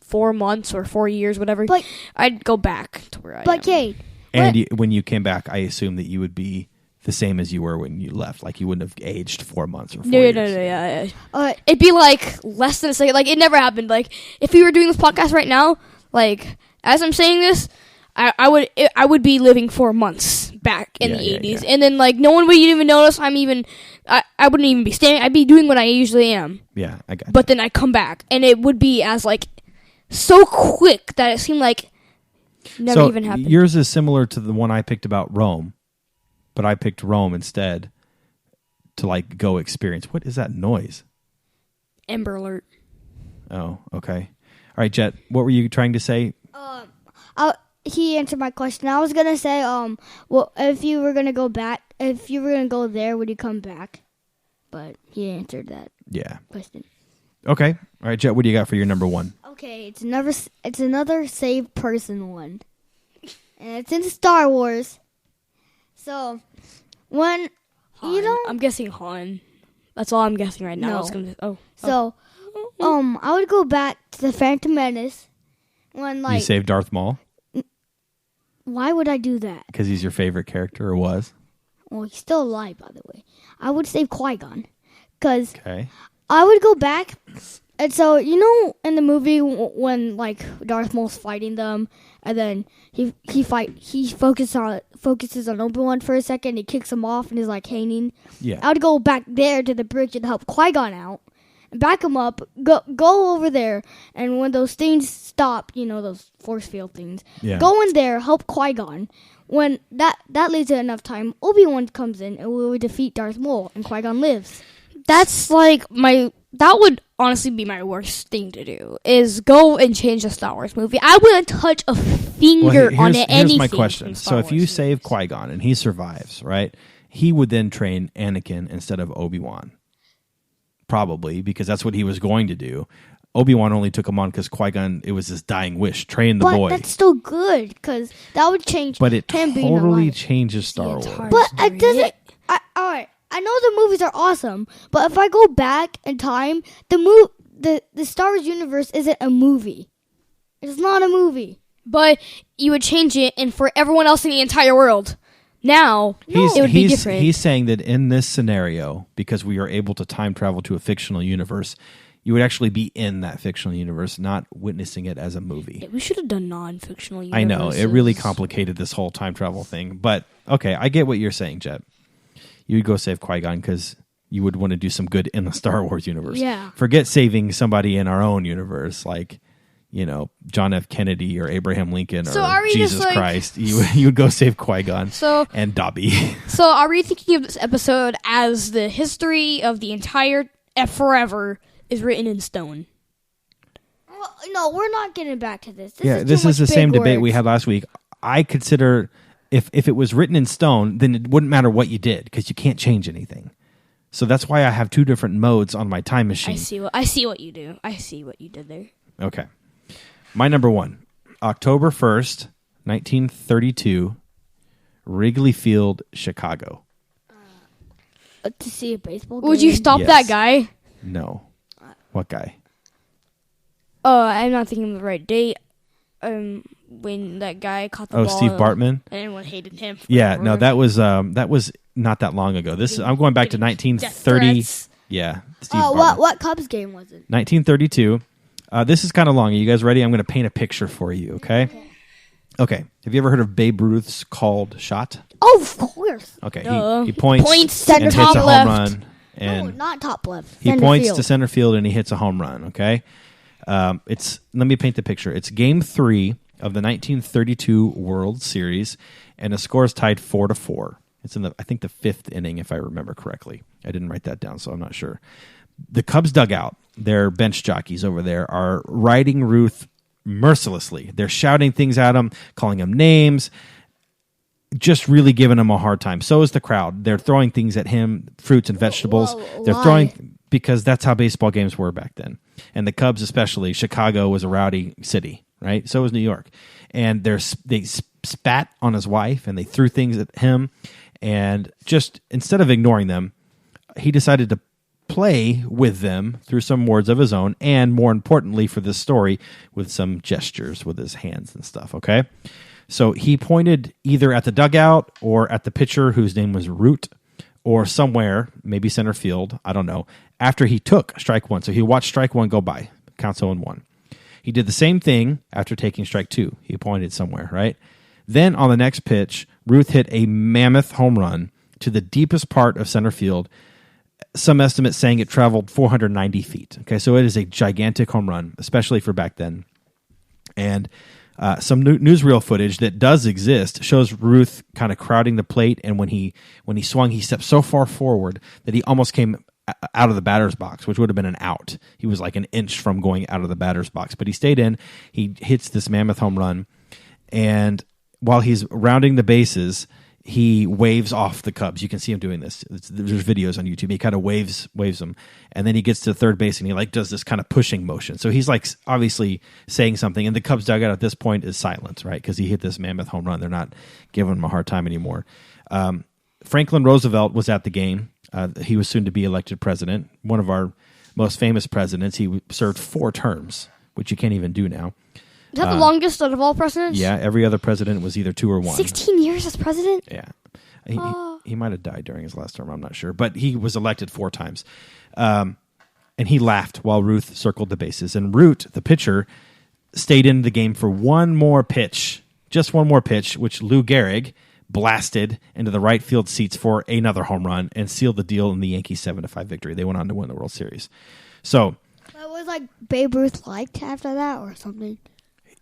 4 months or 4 years, whatever, But- I'd go back to where I am. but Kate, And when you came back, I assume that you would be the same as you were when you left. Like, you wouldn't have aged 4 months or 4 years. No, yeah. uh, It'd be like less than a second. Like, it never happened. Like, if we were doing this podcast right now, like, as I'm saying this, I would be living 4 months back in the 80s. Yeah. And then, like, no one would even notice I wouldn't even be staying. I'd be doing what I usually am. Yeah, I got But then I'd come back. And it would be as, like, so quick that it seemed like never even happened. Yours is similar to the one I picked about Rome, but I picked Rome instead to, like, go experience. What is that noise? Amber Alert. Oh, okay. All right, Jet, what were you trying to say? he answered my question. I was gonna say, well, if you were gonna go there, would you come back? But he answered that Yeah. question. Okay. All right, Jet, what do you got for your number 1? Okay, it's another save person one, and it's in Star Wars. So when Han. you know, I'm guessing Han. That's all I'm guessing right now. No. I was gonna, so I would go back to the Phantom Menace when You like saved Darth Maul why would I do that? because he's your favorite character or was? Well, he's still alive, by the way. I would save Qui-Gon because Okay. I would go back. And so, you know, in the movie when like Darth Maul's fighting them, and then he focuses on Obi-Wan for a second, he kicks him off and is like hanging. Yeah. I would go back there to the bridge and help Qui-Gon out, and back him up, go over there, and when those things stop, you know, those force field things, Yeah. go in there, help Qui-Gon. When that leads to enough time, Obi-Wan comes in and we would defeat Darth Maul, and Qui-Gon lives. That's like that would honestly be my worst thing to do, is go and change the Star Wars movie. I wouldn't touch a finger on it. Here's my anything question. from So Star if you Wars save movies. Qui-Gon and he survives, right? He would then train Anakin instead of Obi-Wan. Probably, because that's what he was going to do. Obi-Wan only took him on because Qui-Gon, it was his dying wish, train the But boy. that's still good because that would change. But it him being totally alive. changes Star Wars. But it doesn't. All right. I know the movies are awesome, but if I go back in time, the Star Wars universe isn't a movie. It's not a movie. But you would change it, and for everyone else in the entire world, now it would be different. He's saying that in this scenario, because we are able to time travel to a fictional universe, you would actually be in that fictional universe, not witnessing it as a movie. Yeah, we should have done non-fictional universes. I know, it really complicated this whole time travel thing. But, okay, I get what you're saying, Jet. You would go save Qui-Gon because you would want to do some good in the Star Wars universe. Yeah. Forget saving somebody in our own universe, like, you know, John F. Kennedy or Abraham Lincoln So or are we Jesus just, like- Christ. You would go save Qui-Gon and Dobby. So are we thinking of this episode as the history of the entire forever is written in stone? Well, no, we're not getting back to this. This is the same debate we had last week. I consider if it was written in stone, then it wouldn't matter what you did because you can't change anything. So that's why I have two different modes on my time machine. I see what you do. I see what you did there. Okay. My number 1, October 1st, 1932, Wrigley Field, Chicago. To see a baseball game. Would you stop Yes. that guy? No. What guy? I'm not thinking of the right date. When that guy caught the ball. Steve Bartman? And everyone hated him. Yeah, forever. no, that was not that long ago. I'm going back to Death 1930. threats. Yeah, Steve Bartman. What Cubs game was it? 1932. This is kind of long. Are you guys ready? I'm going to paint a picture for you, okay? Okay. Have you ever heard of Babe Ruth's called shot? Oh, of course. Okay. Duh. He points, Points and hits top a home left. run. And No, not top left. he Center points field. to center field and he hits a home run. Okay. Let me paint the picture. It's Game 3 of the 1932 World Series, and the score is tied 4-4. It's in I think the 5th inning, if I remember correctly. I didn't write that down, so I'm not sure. The Cubs dugout, their bench jockeys over there, are riding Ruth mercilessly. They're shouting things at him, calling him names, just really giving him a hard time. So is the crowd. They're throwing things at him, fruits and vegetables. They're why? throwing because that's how baseball games were back then. And the Cubs, especially, Chicago was a rowdy city, right? So was New York. And they spat on his wife and they threw things at him. And just instead of ignoring them, he decided to play with them through some words of his own, and more importantly for this story, with some gestures with his hands and stuff, okay? So he pointed either at the dugout or at the pitcher whose name was Root, or somewhere, maybe center field, I don't know, after he took strike one. So he watched strike one go by, counts 0-1. He did the same thing after taking strike two. He pointed somewhere, right? Then on the next pitch, Ruth hit a mammoth home run to the deepest part of center field. Some estimates saying it traveled 490 feet. Okay, so it is a gigantic home run, especially for back then. And some newsreel footage that does exist shows Ruth kind of crowding the plate, and when he swung, he stepped so far forward that he almost came out of the batter's box, which would have been an out. He was like an inch from going out of the batter's box, but he stayed in. He hits this mammoth home run, and while he's rounding the bases, he waves off the Cubs. You can see him doing this. There's videos on YouTube. He kind of waves them, and then he gets to third base and he like does this kind of pushing motion. So he's like obviously saying something, and the Cubs dugout at this point is silent, right? Because he hit this mammoth home run. They're not giving him a hard time anymore. Franklin Roosevelt was at the game. He was soon to be elected president, one of our most famous presidents. He served 4 terms, which you can't even do now. Is that the longest out of all presidents? Yeah, every other president was either 2 or 1. 16 years as president? Yeah. He might have died during his last term. I'm not sure. But he was elected 4 times. And he laughed while Ruth circled the bases. And Root, the pitcher, stayed in the game for one more pitch. Just one more pitch, which Lou Gehrig blasted into the right field seats for another home run and sealed the deal in the Yankees 7-5 victory. They went on to win the World Series. So What was like Babe Ruth liked after that or something?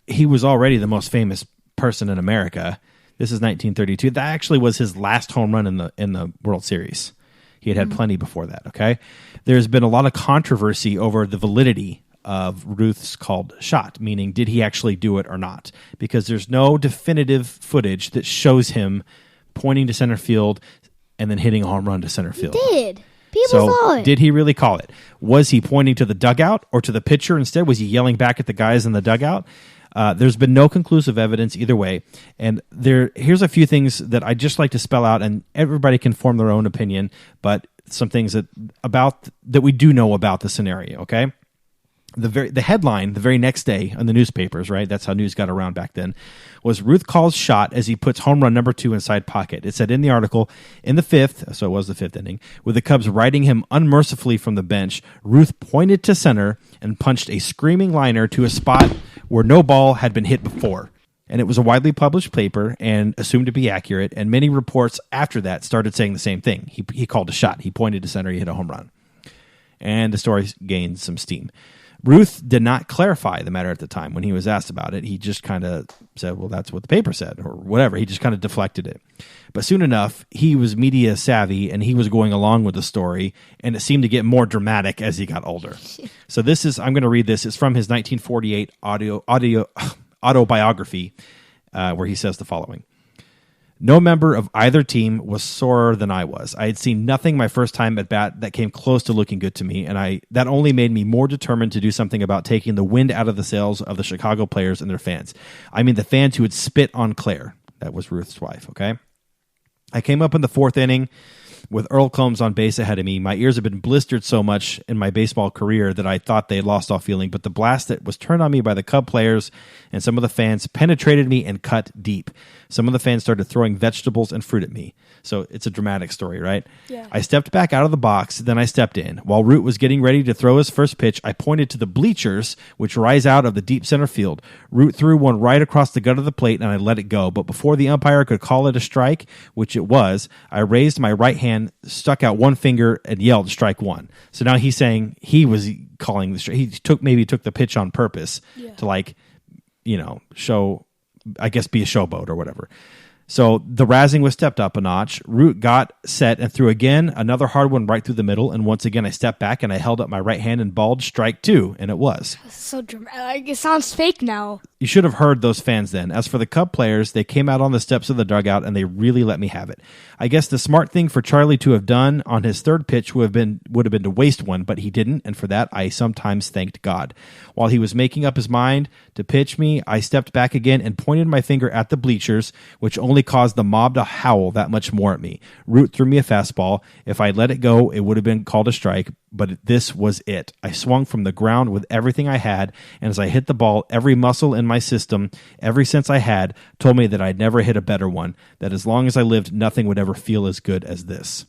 he was already the most famous person in America. This is 1932. That actually was his last home run in the World Series. He had plenty before that, okay? There's been a lot of controversy over the validity of Ruth's called shot, meaning did he actually do it or not? Because there's no definitive footage that shows him pointing to center field and then hitting a home run to center field. He did. People saw it. Did he really call it? Was he pointing to the dugout or to the pitcher instead? Was he yelling back at the guys in the dugout? There's been no conclusive evidence either way. And here's a few things that I just like to spell out, and everybody can form their own opinion, but some things that we do know about the scenario, okay? The headline the very next day on the newspapers, right? That's how news got around back then, was Ruth calls shot as he puts home run number 2 inside pocket. It said in the article, in the 5th, so it was the 5th inning, with the Cubs riding him unmercifully from the bench, Ruth pointed to center and punched a screaming liner to a spot where no ball had been hit before. And it was a widely published paper and assumed to be accurate, and many reports after that started saying the same thing. He called a shot. He pointed to center. He hit a home run. And the story gained some steam. Ruth did not clarify the matter at the time. When he was asked about it, he just kind of said, well, that's what the paper said, or whatever. He just kind of deflected it. But soon enough, he was media savvy, and he was going along with the story, and it seemed to get more dramatic as he got older. So I'm going to read this. It's from his 1948 autobiography, where he says the following. No member of either team was sorer than I was. I had seen nothing my first time at bat that came close to looking good to me, and that only made me more determined to do something about taking the wind out of the sails of the Chicago players and their fans. I mean the fans who would spit on Claire. That was Ruth's wife, okay? I came up in the fourth inning with Earl Combs on base ahead of me. My ears had been blistered so much in my baseball career that I thought they had lost all feeling, but the blast that was turned on me by the Cub players and some of the fans penetrated me and cut deep. Some of the fans started throwing vegetables and fruit at me. So it's a dramatic story, right? Yeah. I stepped back out of the box, then I stepped in. While Root was getting ready to throw his first pitch, I pointed to the bleachers, which rise out of the deep center field. Root threw one right across the gut of the plate, and I let it go. But before the umpire could call it a strike, which it was, I raised my right hand, stuck out one finger, and yelled strike one. So now he's saying he was calling the strike. He took the pitch on purpose to show, I guess, be a showboat or whatever. So the razzing was stepped up a notch. Root got set and threw again, another hard one right through the middle. And once again, I stepped back and I held up my right hand and bawled strike two, and it was. So dramatic. It sounds fake now. You should have heard those fans then. As for the Cub players, they came out on the steps of the dugout and they really let me have it. I guess the smart thing for Charlie to have done on his third pitch would have been to waste one, but he didn't, and for that I sometimes thanked God. While he was making up his mind to pitch me, I stepped back again and pointed my finger at the bleachers, which only caused the mob to howl that much more at me. Root threw me a fastball. If I'd let it go, it would have been called a strike, but this was it. I swung from the ground with everything I had, and as I hit the ball, every muscle in my system, every sense I had, told me that I'd never hit a better one, that as long as I lived, nothing would ever feel as good as this.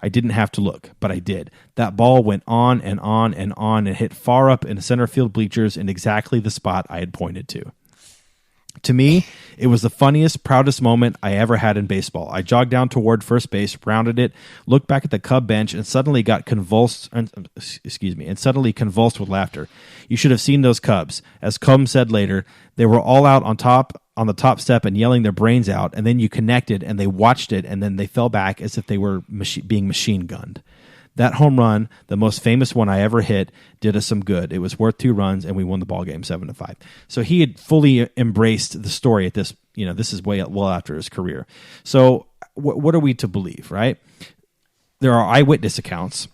I didn't have to look, but I did. That ball went on and on and on and hit far up in the center field bleachers in exactly the spot I had pointed to. To me, it was the funniest, proudest moment I ever had in baseball. I jogged down toward first base, rounded it, looked back at the Cub bench, and suddenly convulsed with laughter. You should have seen those Cubs. As Combs said later, they were all out on the top step and yelling their brains out, and then you connected, and they watched it, and then they fell back as if they were being machine gunned. That home run, the most famous one I ever hit, did us some good. It was worth 2 runs, and we won the ball game 7-5. So he had fully embraced the story at this. This is well after his career. So what are we to believe, right? There are eyewitness accounts,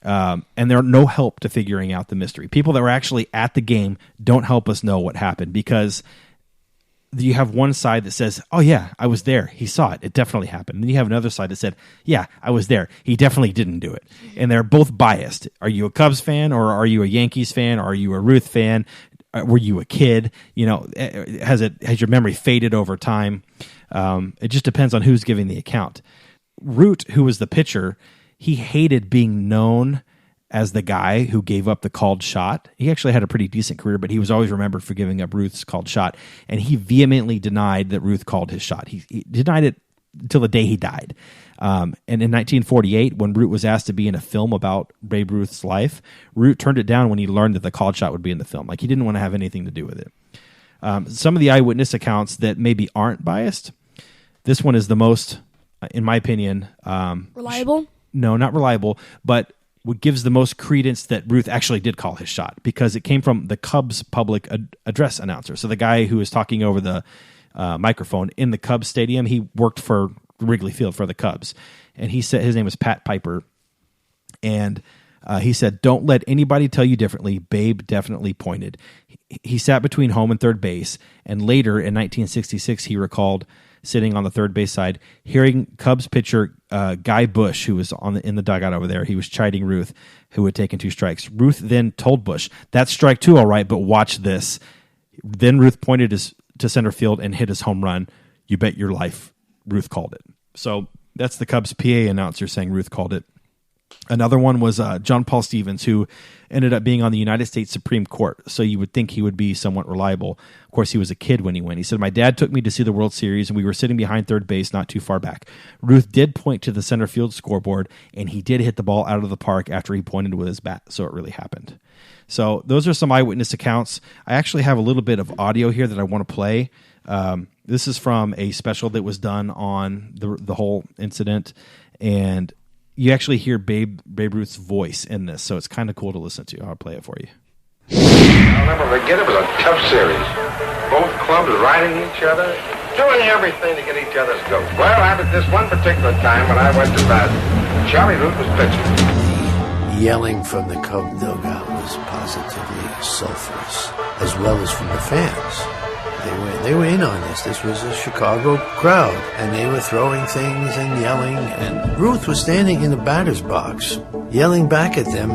and there are no help to figuring out the mystery. People that were actually at the game don't help us know what happened, because you have one side that says, oh yeah, I was there. He saw it. It definitely happened. And then you have another side that said, yeah, I was there. He definitely didn't do it. And they're both biased. Are you a Cubs fan, or are you a Yankees fan? Or are you a Ruth fan? Were you a kid? Has your memory faded over time? It just depends on who's giving the account. Root, who was the pitcher, he hated being known as the guy who gave up the called shot. He actually had a pretty decent career, but he was always remembered for giving up Ruth's called shot. And he vehemently denied that Ruth called his shot. He denied it until the day he died. And in 1948, when Root was asked to be in a film about Babe Ruth's life, Root turned it down when he learned that the called shot would be in the film. Like, he didn't want to have anything to do with it. Some of the eyewitness accounts that maybe aren't biased, this one is the most, in my opinion... reliable? No, not reliable, but what gives the most credence that Ruth actually did call his shot, because it came from the Cubs public address announcer. So the guy who was talking over the microphone in the Cubs stadium, he worked for Wrigley Field for the Cubs. And he said, his name was Pat Piper. And he said, don't let anybody tell you differently. Babe definitely pointed. He sat between home and third base. And later in 1966, he recalled sitting on the third base side, hearing Cubs pitcher Guy Bush, who was in the dugout over there. He was chiding Ruth, who had taken 2 strikes. Ruth then told Bush, that's strike 2, all right, but watch this. Then Ruth pointed to center field and hit his home run. You bet your life Ruth called it. So that's the Cubs PA announcer saying Ruth called it. Another one was John Paul Stevens, who ended up being on the United States Supreme Court, so you would think he would be somewhat reliable. Of course, he was a kid when he went. He said, my dad took me to see the World Series, and we were sitting behind third base not too far back. Ruth did point to the center field scoreboard, and he did hit the ball out of the park after he pointed with his bat, so it really happened. So those are some eyewitness accounts. I actually have a little bit of audio here that I want to play. This is from a special that was done on the whole incident, and you actually hear Babe Ruth's voice in this, so it's kind of cool to listen to. I'll play it for you. I'll never forget, it was a tough series. Both clubs riding each other, doing everything to get each other's goat. Well, at this one particular time when I went to bat, Charlie Root was pitching. Yelling from the Cub dugout was positively sulphurous, as well as from the fans. They were in on this. This was a Chicago crowd, and they were throwing things and yelling, and Ruth was standing in the batter's box, yelling back at them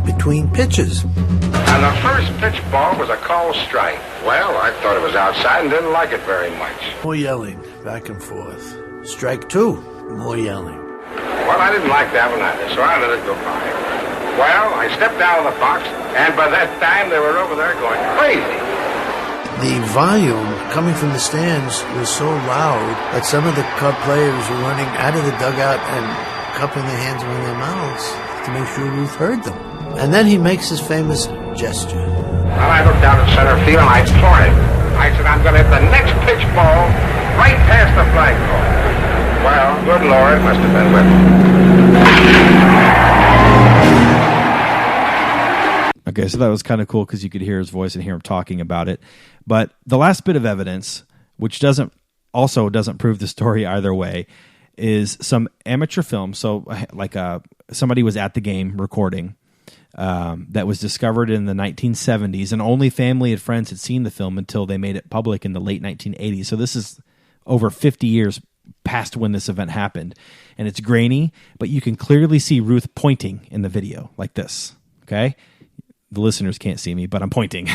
between pitches. And the first pitch ball was a called strike. Well, I thought it was outside and didn't like it very much. More yelling, back and forth. Strike two, more yelling. Well, I didn't like that one either, so I let it go by. Well, I stepped out of the box, and by that time they were over there going crazy. The volume coming from the stands was so loud that some of the Cub players were running out of the dugout and cupping their hands around their mouths to make sure Ruth heard them. And then he makes his famous gesture. Well, I looked down at center field and I pointed. I said, I'm going to hit the next pitch ball right past the flagpole. Well, good Lord, must have been with me. Okay, so that was kind of cool because you could hear his voice and hear him talking about it. But the last bit of evidence, which doesn't prove the story either way, is some amateur film. So like somebody was at the game recording that was discovered in the 1970s, and only family and friends had seen the film until they made it public in the late 1980s. So this is over 50 years past when this event happened. And it's grainy, but you can clearly see Ruth pointing in the video like this, okay? The listeners can't see me, but I'm pointing.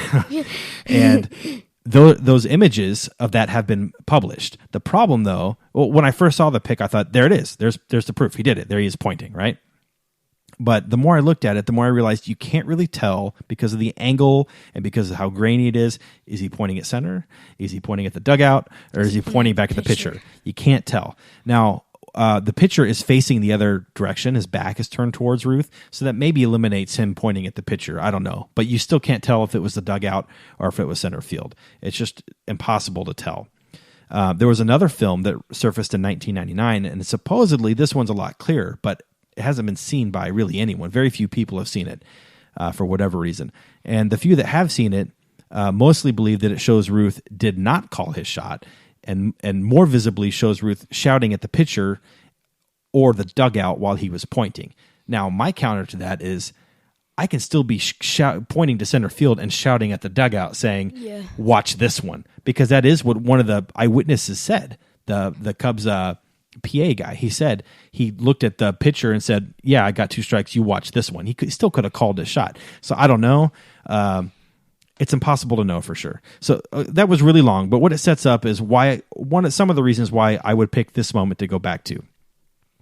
And those images of that have been published. The problem, though, when I first saw the pic, I thought, there it is. There's the proof. He did it. There he is pointing, right? But the more I looked at it, the more I realized you can't really tell because of the angle and because of how grainy it is. Is he pointing at center? Is he pointing at the dugout? Or is he pointing back at the pitcher? You can't tell. Now, the pitcher is facing the other direction. His back is turned towards Ruth, so that maybe eliminates him pointing at the pitcher. I don't know. But you still can't tell if it was the dugout or if it was center field. It's just impossible to tell. There was another film that surfaced in 1999, and supposedly this one's a lot clearer, but it hasn't been seen by really anyone. Very few people have seen it for whatever reason. And the few that have seen it mostly believe that it shows Ruth did not call his shot, and more visibly shows Ruth shouting at the pitcher or the dugout while he was pointing. Now, my counter to that is I can still be pointing to center field and shouting at the dugout saying, watch this one, because that is what one of the eyewitnesses said. The Cubs PA guy, he said he looked at the pitcher and said, yeah, I got 2 strikes. You watch this one. He still could have called his shot. So I don't know. It's impossible to know for sure. So that was really long, but what it sets up is some of the reasons why I would pick this moment to go back to.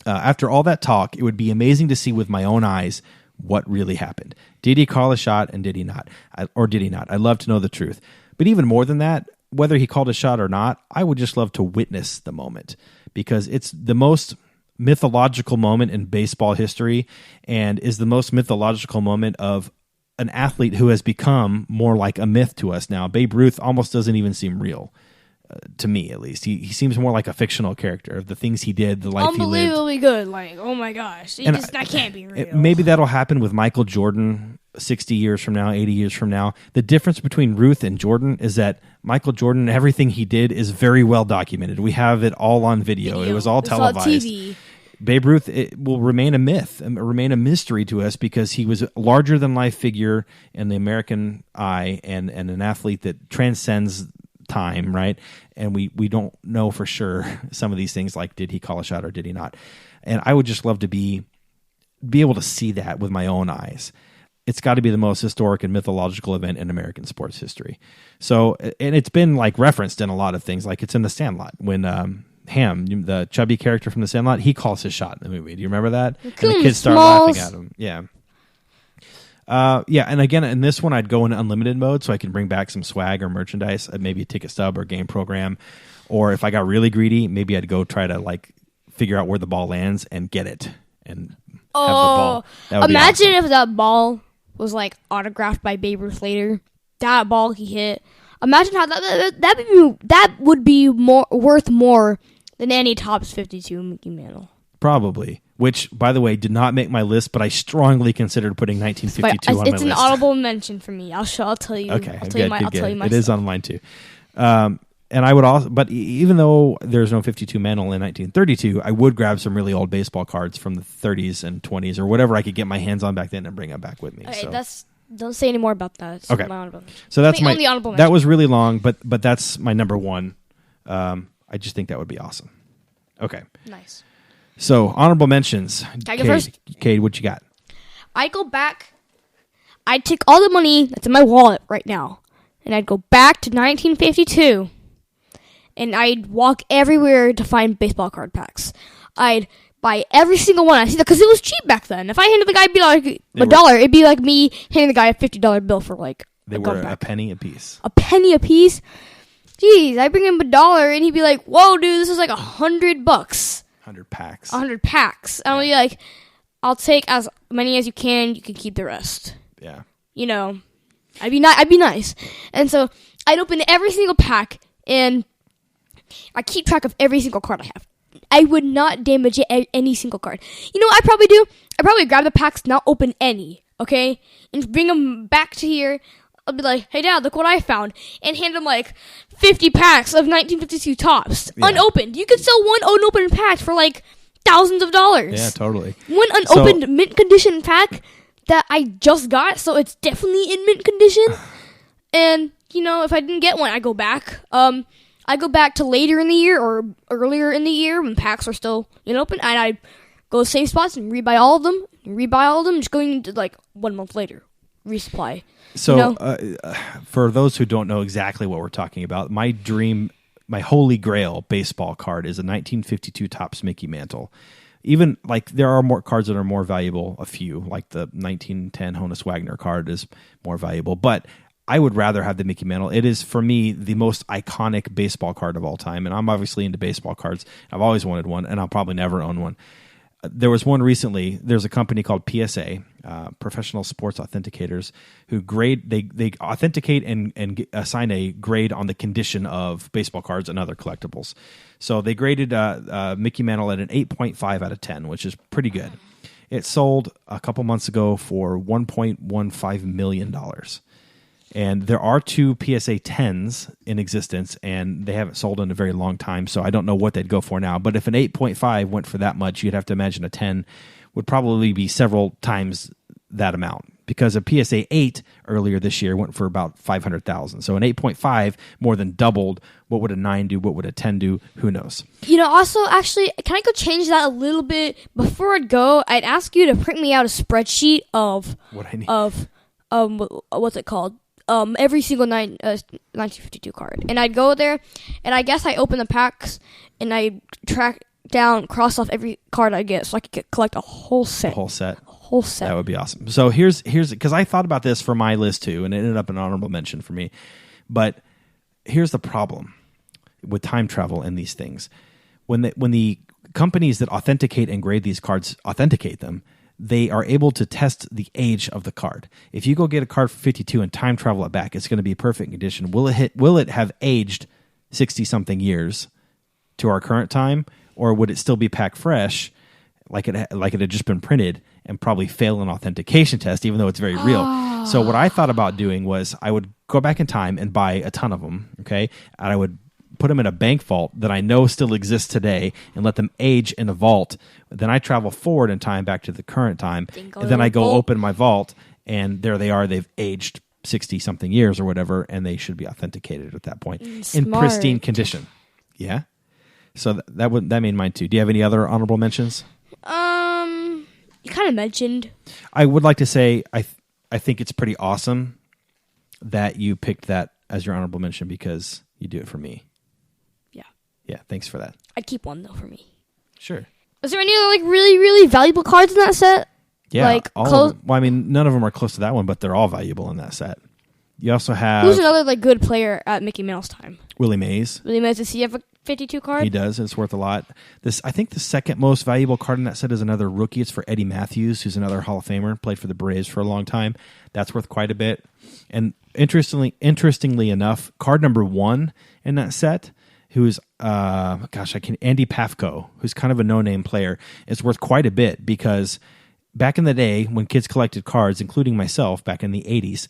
After all that talk, it would be amazing to see with my own eyes what really happened. Did he call a shot and did he not? Or did he not? I'd love to know the truth. But even more than that, whether he called a shot or not, I would just love to witness the moment because it's the most mythological moment in baseball history and is the most mythological moment of an athlete who has become more like a myth to us now. Babe Ruth almost doesn't even seem real, to me at least. He seems more like a fictional character of the things he did, the life he lived. Unbelievably good. Like, oh my gosh. That can't be real. Maybe that'll happen with Michael Jordan 60 years from now, 80 years from now. The difference between Ruth and Jordan is that Michael Jordan, everything he did is very well documented. We have it all on video. It was all televised. On TV. Babe Ruth, it will remain a myth, remain a mystery to us because he was a larger-than-life figure in the American eye and an athlete that transcends time, right? And we don't know for sure some of these things, like did he call a shot or did he not? And I would just love to be able to see that with my own eyes. It's got to be the most historic and mythological event in American sports history. So, and it's been like referenced in a lot of things, like it's in The Sandlot when Ham, the chubby character from The Sandlot, he calls his shot in the movie. Do you remember that? And the kids start laughing at him. Yeah. And again, in this one, I'd go in unlimited mode so I can bring back some swag or merchandise, maybe a ticket stub or game program. Or if I got really greedy, maybe I'd go try to like figure out where the ball lands and get it and have the ball. Imagine if that ball was like autographed by Babe Ruth later. That ball he hit. Imagine how that would be worth more than any Topps 52 Mickey Mantle. Probably. Which, by the way, did not make my list, but I strongly considered putting 1952 on my list. It's an audible mention for me. I'll tell you. Okay, I'll tell you my it is on mine too. And I would also, but even though there's no 52 Mantle in 1932, I would grab some really old baseball cards from the 30s and 20s or whatever I could get my hands on back then and bring them back with me. Okay, so. Don't say any more about that. It's Okay. my honorable mention. So that's only honorable that mention. was really long, but that's my number one. I just think that would be awesome. Okay. Nice. So honorable mentions. Can I go first? Cade, what you got? I go back. I'd take all the money that's in my wallet right now, and I'd go back to 1952, and I'd walk everywhere to find baseball card packs. I'd buy every single one I see, because it was cheap back then. If I handed the guy $1, it'd be like me handing the guy a $50 bill for like They were a penny a piece. a penny a piece. Jeez, I bring him $1, and he'd be like, "Whoa, dude, this is like $100." 100 packs. 100 packs. And I'll be like, "I'll take as many as you can. You can keep the rest." Yeah. You know, I'd be nice. And so I'd open every single pack, and I keep track of every single card I have. I would not damage any single card. You know what I probably do? I probably grab the packs, not open any, okay? And bring them back to here. I'll be like, "Hey, Dad, look what I found." And hand him like 50 packs of 1952 tops. Yeah. Unopened. You could sell one unopened pack for like thousands of dollars. Yeah, totally. One unopened mint condition pack that I just got, so it's definitely in mint condition. And, you know, if I didn't get one, I go back. I go back to later in the year or earlier in the year when packs are still unopened, and I go to the same spots and rebuy all of them, just going into like 1 month later. Resupply. So, You know? For those who don't know exactly what we're talking about, my holy grail baseball card is a 1952 Topps Mickey Mantle. Even like there are more cards that are more valuable, a few, like the 1910 Honus Wagner card is more valuable, but I would rather have the Mickey Mantle. It is, for me, the most iconic baseball card of all time, and I'm obviously into baseball cards. I've always wanted one, and I'll probably never own one. There was one recently. There's a company called PSA, Professional Sports Authenticators, who grade. They authenticate and assign a grade on the condition of baseball cards and other collectibles. So they graded Mickey Mantle at an 8.5 out of 10, which is pretty good. It sold a couple months ago for $1.15 million. And there are two PSA 10s in existence, and they haven't sold in a very long time, so I don't know what they'd go for now. But if an 8.5 went for that much, you'd have to imagine a 10 would probably be several times that amount, because a PSA 8 earlier this year went for about $500,000. So an 8.5 more than doubled. What would a 9 do? What would a 10 do? Who knows? You know, also, actually, can I go change that a little bit? Before I'd go, I'd ask you to print me out a spreadsheet of What I need. What's it called? Every single 1952 card. And I'd go there, and I guess I open the packs, and I track down, cross off every card I get, so I could collect a whole set. That would be awesome. So here's because I thought about this for my list too, and it ended up an honorable mention for me. But here's the problem with time travel and these things. When the companies that authenticate and grade these cards authenticate them, they are able to test the age of the card. If you go get a card for 52 and time travel it back, it's going to be perfect condition. Will it have aged 60-something years to our current time, or would it still be packed fresh, like it had just been printed, and probably fail an authentication test, even though it's very real? So what I thought about doing was I would go back in time and buy a ton of them, okay? And I would put them in a bank vault that I know still exists today and let them age in a vault. Then I travel forward in time back to the current time. And then I go open my vault, and there they are. They've aged 60-something years or whatever, and they should be authenticated at that point in pristine condition. Yeah? So that made mine too. Do you have any other honorable mentions? You kind of mentioned. I would like to say I think it's pretty awesome that you picked that as your honorable mention, because you do it for me. Yeah, thanks for that. I'd keep one, though, for me. Sure. Is there any other, like, really, really valuable cards in that set? Yeah, like, all of them. Well, I mean, none of them are close to that one, but they're all valuable in that set. You also have... Who's another, like, good player at Mickey Mantle's time? Willie Mays. Willie Mays, does he have a 52 card? He does. It's worth a lot. I think the second most valuable card in that set is another rookie. It's for Eddie Matthews, who's another Hall of Famer, played for the Braves for a long time. That's worth quite a bit. And interestingly enough, card number 1 in that set, who's Andy Pafko, who's kind of a no-name player, is worth quite a bit, because back in the day when kids collected cards, including myself back in the 80s,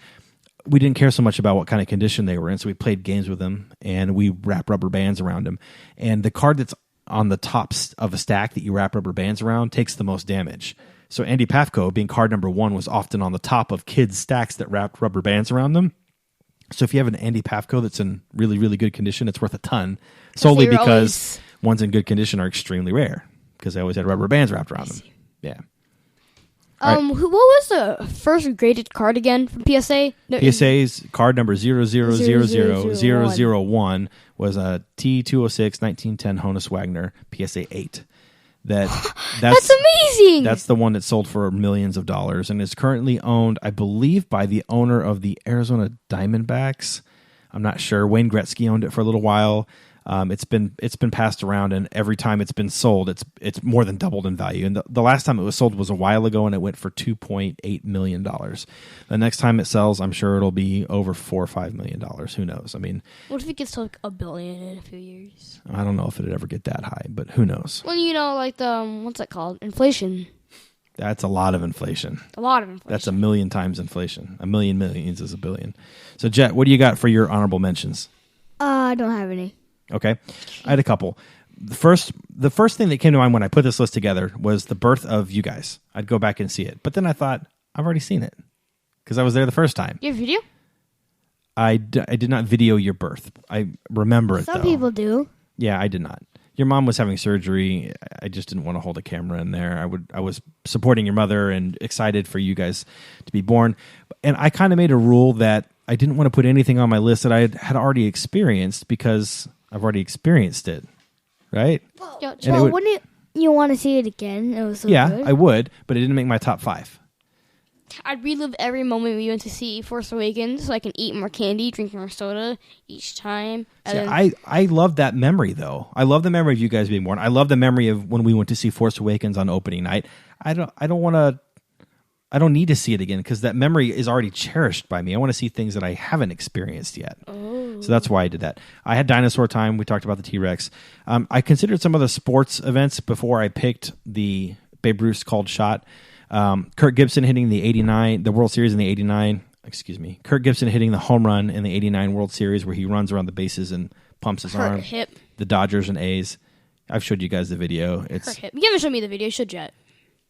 we didn't care so much about what kind of condition they were in, so we played games with them, and we wrap rubber bands around them. And the card that's on the top of a stack that you wrap rubber bands around takes the most damage. So Andy Pafko, being card number 1, was often on the top of kids' stacks that wrapped rubber bands around them. So if you have an Andy Pafko that's in really, really good condition, it's worth a ton, solely because ones in good condition are extremely rare because they always had rubber bands wrapped around them. Yeah. What was the first graded card again from PSA? PSA's card number 0000001 was a T206 1910 Honus Wagner PSA 8. That's amazing. That's the one that sold for millions of dollars and is currently owned, I believe, by the owner of the Arizona Diamondbacks. I'm not sure. Wayne Gretzky owned it for a little while. It's been passed around, and every time it's been sold, it's more than doubled in value. And the last time it was sold was a while ago, and it went for $2.8 million. The next time it sells, I'm sure it'll be over $4 or $5 million. Who knows? I mean, what if it gets to like $1 billion in a few years? I don't know if it'd ever get that high, but who knows? Well, like the what's that called? Inflation. That's a lot of inflation. A lot of inflation. That's a million times inflation. A million millions is a billion. So, Jet, what do you got for your honorable mentions? I don't have any. Okay. I had a couple. The first thing that came to mind when I put this list together was the birth of you guys. I'd go back and see it. But then I thought, I've already seen it because I was there the first time. Your video? I did not video your birth. I remember it, Some though. people do. Yeah, I did not. Your mom was having surgery. I just didn't want to hold a camera in there. I was supporting your mother and excited for you guys to be born. And I kind of made a rule that I didn't want to put anything on my list that I had already experienced because I've already experienced it, right? Well, wouldn't you want to see it again? It was so good. I would, but it didn't make my top 5. I'd relive every moment we went to see Force Awakens so I can eat more candy, drink more soda each time. I love that memory, though. I love the memory of you guys being born. I love the memory of when we went to see Force Awakens on opening night. I don't need to see it again because that memory is already cherished by me. I want to see things that I haven't experienced yet. So that's why I did that. I had Dinosaur Time. We talked about the T-Rex. I considered some of the sports events before I picked the Babe Ruth called shot. Kirk Gibson hitting the World Series in the 89. Excuse me. Kirk Gibson hitting the home run in the 89 World Series where he runs around the bases and pumps his arm. Hip. The Dodgers and A's. I've showed you guys the video. You haven't shown me the video. You should, Jet.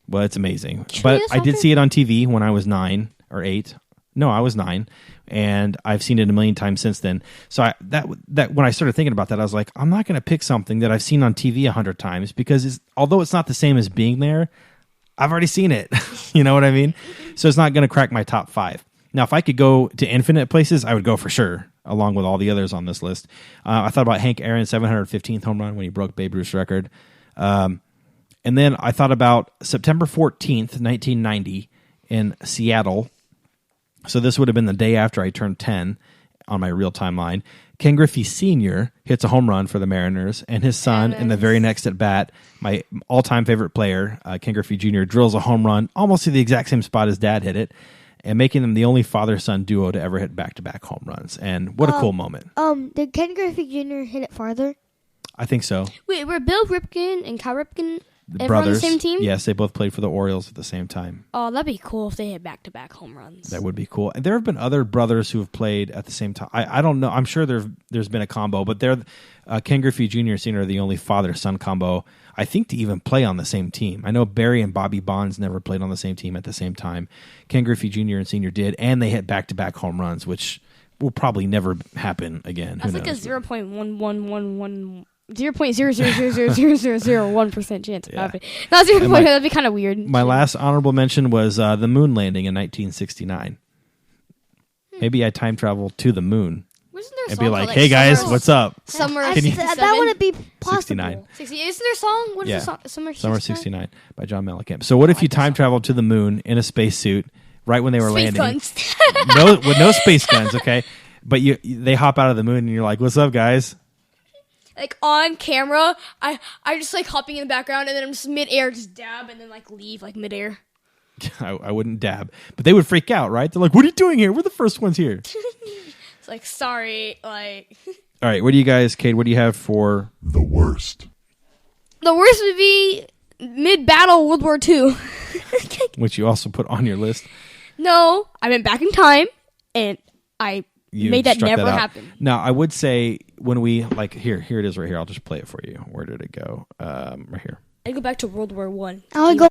Well, it's amazing. But I did see it on TV when I was 9 or 8. No, I was 9, and I've seen it a million times since then. So that when I started thinking about that, I was like, I'm not going to pick something that I've seen on TV 100 times because although it's not the same as being there, I've already seen it. You know what I mean? So it's not going to crack my top 5. Now, if I could go to infinite places, I would go for sure, along with all the others on this list. I thought about Hank Aaron's 715th home run when he broke Babe Ruth's record. And then I thought about September 14th, 1990 in Seattle. So this would have been the day after I turned 10 on my real timeline. Ken Griffey Sr. hits a home run for the Mariners, and his son, in the very next at bat, my all-time favorite player, Ken Griffey Jr., drills a home run almost to the exact same spot as Dad hit it, and making them the only father-son duo to ever hit back-to-back home runs. And what a cool moment. Did Ken Griffey Jr. hit it farther? I think so. Wait, were Bill Ripken and Cal Ripken brothers on the same team? Yes, they both played for the Orioles at the same time. Oh, that'd be cool if they had back-to-back home runs. That would be cool. And there have been other brothers who have played at the same time. I don't know. I'm sure there's been a combo, but Ken Griffey Jr. and Sr. are the only father-son combo, I think, to even play on the same team. I know Barry and Bobby Bonds never played on the same team at the same time. Ken Griffey Jr. and Sr. did, and they hit back-to-back home runs, which will probably never happen again. That's like a 0.0000001% chance of happening. Not 0. That'd be kind of weird. My last honorable mention was the moon landing in 1969. Maybe I time travel to the moon. Wasn't there a and song be like, called, "Hey guys, what's up?" Summer That 67? wouldn't be possible. 69. Isn't there a song? What is the song? Summer 69 by John Mellencamp. So what if you time traveled to the moon in a spacesuit right when they were landing? Guns. With no space guns, okay? But they hop out of the moon and you're like, "What's up, guys?" Like on camera, I just like hopping in the background and then I'm just mid-air, just dab and then like leave like mid-air. I wouldn't dab, but they would freak out, right? They're like, "What are you doing here? We're the first ones here." It's like, sorry, like. All right, what do you guys, Cade? What do you have for the worst? The worst would be mid-battle World War II. which you also put on your list? No, I went back in time and you made that never happen. Now, I would say when we, like, here it is right here. I'll just play it for you. Where did it go? Right here. I go back to World War I. I'll go.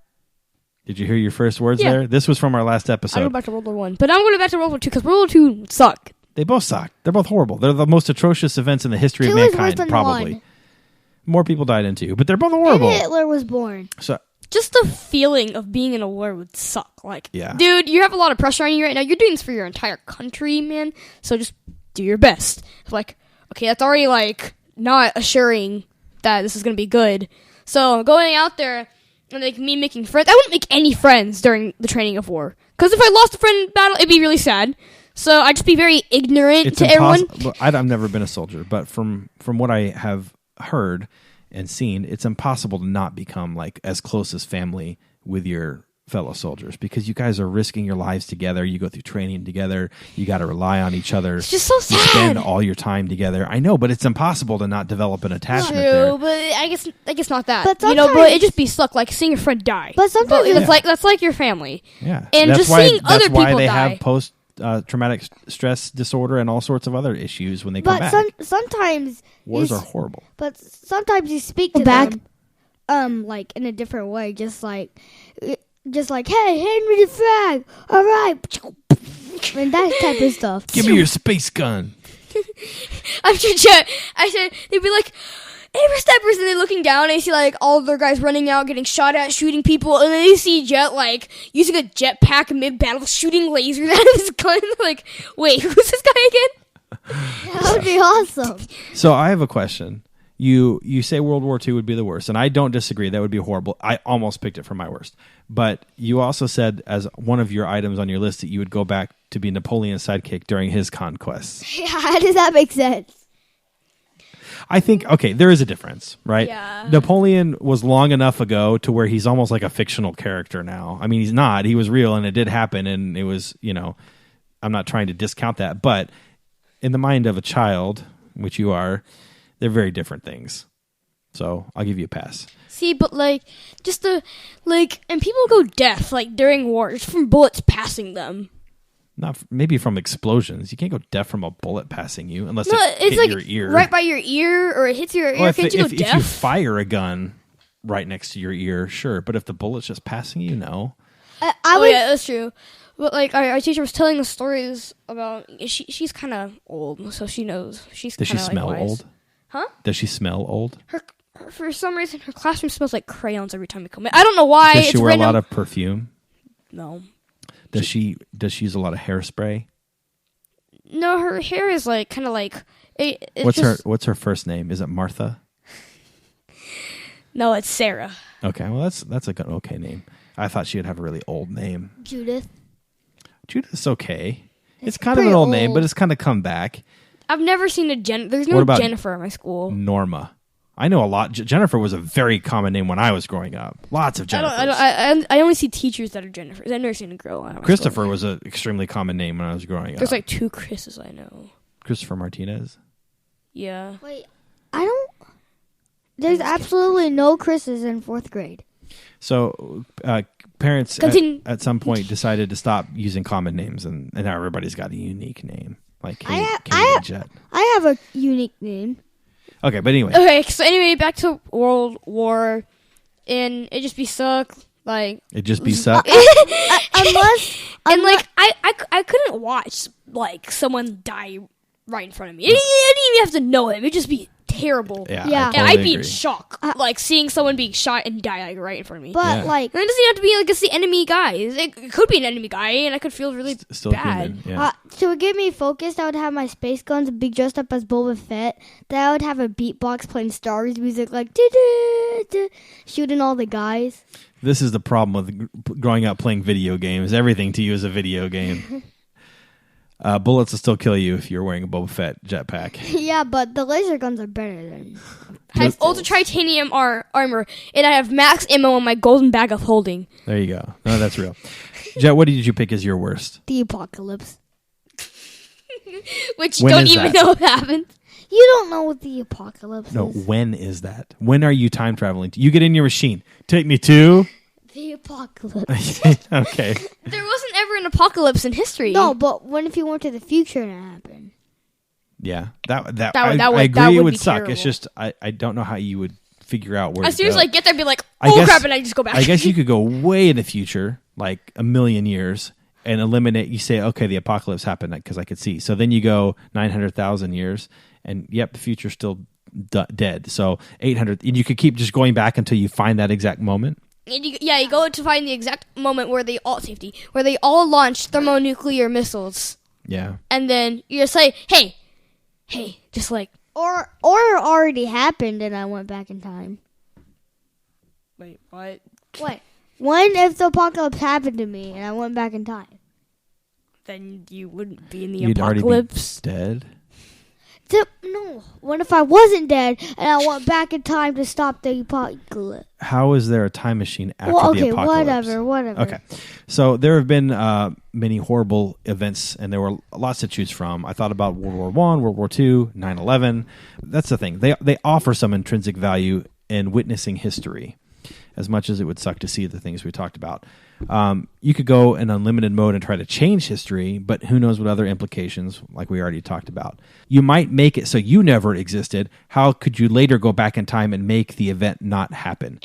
Did you hear your first words Yeah. there? This was from our last I episode. go back to World War One, but I'm going back to World War Two because World War Two suck. They both suck. They're both horrible. They're the most atrocious events in the history of Two is worse mankind, than probably. one. More people died in two, but they're both And horrible. Hitler was born. So Just the feeling of being in a war would suck. Like, Yeah. dude, you have a lot of pressure on you right now. You're doing this for your entire country, man. So just do your best. Like, okay, that's already like not assuring that this is gonna be good. So going out there and like me making friends, I wouldn't make any friends during the training of war. Because if I lost a friend in battle, it'd be really sad. So I'd just be very ignorant to everyone. I've never been a soldier, but from what I have heard and seen, it's impossible to not become like as close as family with your fellow soldiers because you guys are risking your lives together. You go through training together. You got to rely on each other. It's just so sad. You spend all your time together. I know, but it's impossible to not develop an attachment there. True, but I guess not that. But But sometimes- it just be suck like seeing a friend die. But sometimes it's that's like your family. Yeah, And that's just why, seeing that's other why people they die. have post traumatic stress disorder and all sorts of other issues when they come But back. sometimes Wars you are s- horrible. But sometimes you speak to Back. them, like in a different way, just like, hey, hand me the flag. All right, and that type of stuff. Give me your space gun. I said they'd be like, "Hey, steppers," and they're looking down and they see like all of their guys running out, getting shot at, shooting people, and then they see Jet like using a jetpack mid battle, shooting lasers out of his gun. Like, wait, who's this guy again? That would be awesome. So I have a question. You say World War II would be the worst, and I don't disagree. That would be horrible. I almost picked it for my worst. But you also said as one of your items on your list that you would go back to be Napoleon's sidekick during his conquests. Yeah, how does that make sense? I think, okay, there is a difference, right? Yeah. Napoleon was long enough ago to where he's almost like a fictional character now. I mean, he's not. He was real, and it did happen, and it was, I'm not trying to discount that. But in the mind of a child, which you are, they're very different things. So I'll give you a pass. See, but like, just the like, and people go deaf like during war just from bullets passing them. Maybe from explosions. You can't go deaf from a bullet passing you unless No, it it's hit like your ear. right by your ear, or it hits your ear. Well, Can't you go if you deaf? fire a gun right next to your ear, sure. But if the bullet's just passing you, no. I would. Yeah, that's true. But like our teacher was telling us stories about she's kind of old, so she knows. Does she smell old? Huh? Does she smell old? Her for some reason her classroom smells like crayons every time we come in. I don't know why. Does she it's wear random. a lot of perfume? No. Does she use a lot of hairspray? No, her hair is like kind of like. What's her first name? Is it Martha? No, it's Sarah. Okay, well that's a good okay name. I thought she'd have a really old name. Judith. Judith's okay. It's kind of pretty an old name, old. but it's kind of come back. I've never seen a There's What no about Jennifer at my school. Norma. I know a lot. Jennifer was a very common name when I was growing up. Lots of Jennifers. I only see teachers that are Jennifers. I've never seen a girl. At my Christopher school. was an extremely common name when I was growing up. There's like 2 Chris's I know. Christopher Martinez. Yeah. Wait, I don't. There's absolutely no Chris's in 4th grade. So parents Continue. at some point decided to stop using common names, and now everybody's got a unique name. Like Kate and Jet. I have a unique name. Okay, but anyway. Okay, so anyway, back to World War, and it just be suck. Like It just be suck. Unless and like I couldn't watch like someone die right in front of me. I didn't even have to know him. It'd just be terrible. Yeah. Yeah. I And totally I'd be in agree. shock, like seeing someone being shot and die like right in front of me. But Yeah. like, And it doesn't even have to be like it's the enemy guy. It could be an enemy guy, and I could feel really Still bad. human. Yeah. to get me focused, I would have my space guns and be dressed up as Boba Fett. Then I would have a beatbox playing Star Wars music, like shooting all the guys. This is the problem with growing up playing video games. Everything to you is a video game. Bullets will still kill you if you're wearing a Boba Fett jetpack. Yeah, but the laser guns are better than. I have ultra titanium armor, and I have max ammo in my golden bag of holding. There you go. No, that's real. Jet, what did you pick as your worst? The apocalypse. Which you When don't is even that? know what happened. You don't know what the apocalypse No, is. when is that? When are you time traveling? You get in your machine. Take me to. The apocalypse. Okay. There wasn't ever an apocalypse in history. No, but what if you went to the future and it happened? Yeah, that That I would- agree. that It would would be suck. terrible. It's just I don't know how you would figure out where as to soon as go. I get there, be like, I oh guess- crap, and I just go back. I guess you could go way in the future, like 1,000,000 years, and eliminate. You say, okay, the apocalypse happened because I could see. So then you go 900,000 years, and yep, the future's still dead. So 800, and you could keep just going back until you find that exact moment. And you go to find the exact moment where they all launched thermonuclear missiles, Yeah. and then you just say, hey, just like, Or it already happened and I went back in time. wait, what? What? What if the apocalypse happened to me and I went back in time? Then you wouldn't be in the You'd already be apocalypse. dead. No. What if I wasn't dead and I went back in time to stop the apocalypse? How is there a time machine after the apocalypse? Whatever. Okay. So there have been many horrible events, and there were lots to choose from. I thought about World War I, World War II, 9/11. That's the thing. They offer some intrinsic value in witnessing history, as much as it would suck to see the things we talked about. You could go in unlimited mode and try to change history, but who knows what other implications, like we already talked about. You might make it so you never existed. How could you later go back in time and make the event not happen?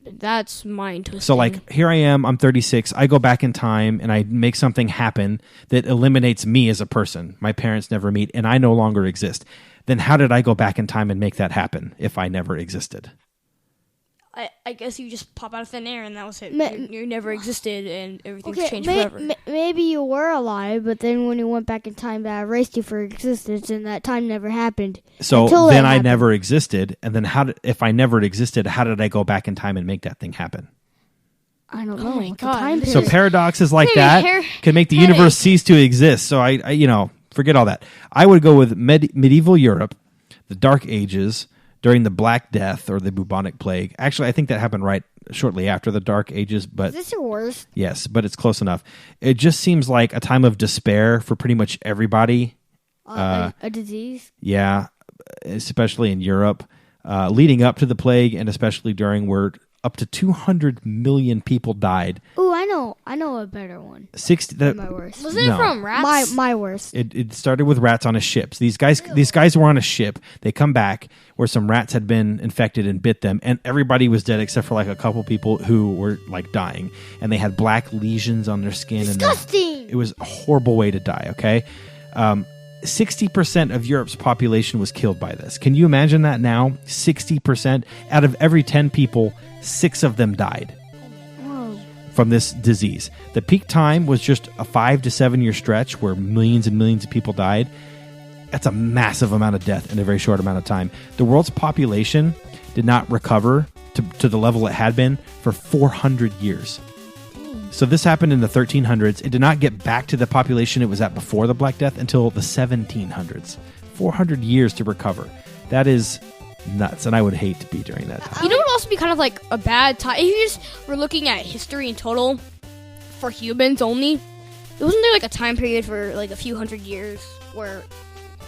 That's mind twisting. So, like, here I am, I'm 36, I go back in time, and I make something happen that eliminates me as a person. My parents never meet, and I no longer exist. Then how did I go back in time and make that happen if I never existed? I guess you just pop out of thin air and that was it. Ma- You never existed and everything's Okay, changed forever. maybe you were alive, but then when you went back in time, that erased you for existence, and that time never happened. So until then that I happened. never existed, and then if I never existed, how did I go back in time and make that thing happen? I don't know. my The God. time So period. paradoxes like Hey, that Harry- can make the Harry. universe cease to exist. So I forget all that. I would go with medieval Europe, the Dark Ages, during the Black Death or the bubonic plague. Actually, I think that happened right shortly after the Dark Ages, but Is this your worst? yes, but it's close enough. It just seems like a time of despair for pretty much everybody. A disease? Yeah, especially in Europe, leading up to the plague, and especially during, where up to 200 million people died. Ooh, I know a better one. 60. My worst. Wasn't No. it from rats? My worst. It started with rats on a ship. These guys were on a ship. They come back where some rats had been infected and bit them, and everybody was dead except for like a couple people who were like dying, and they had black lesions on their skin. Disgusting. And it was a horrible way to die. Okay. 60% of Europe's population was killed by this. Can you imagine that now? 60% out of every 10 people, 6 of them died Whoa. from this disease. The peak time was just a 5 to 7 year stretch where millions and millions of people died. That's a massive amount of death in a very short amount of time. The world's population did not recover to the level it had been for 400 years. So this happened in the 1300s. It did not get back to the population it was at before the Black Death until the 1700s. 400 years to recover. That is nuts, and I would hate to be during that time. You know what would also be kind of like a bad time? If you just were looking at history in total for humans only, wasn't there like a time period for like a few hundred years where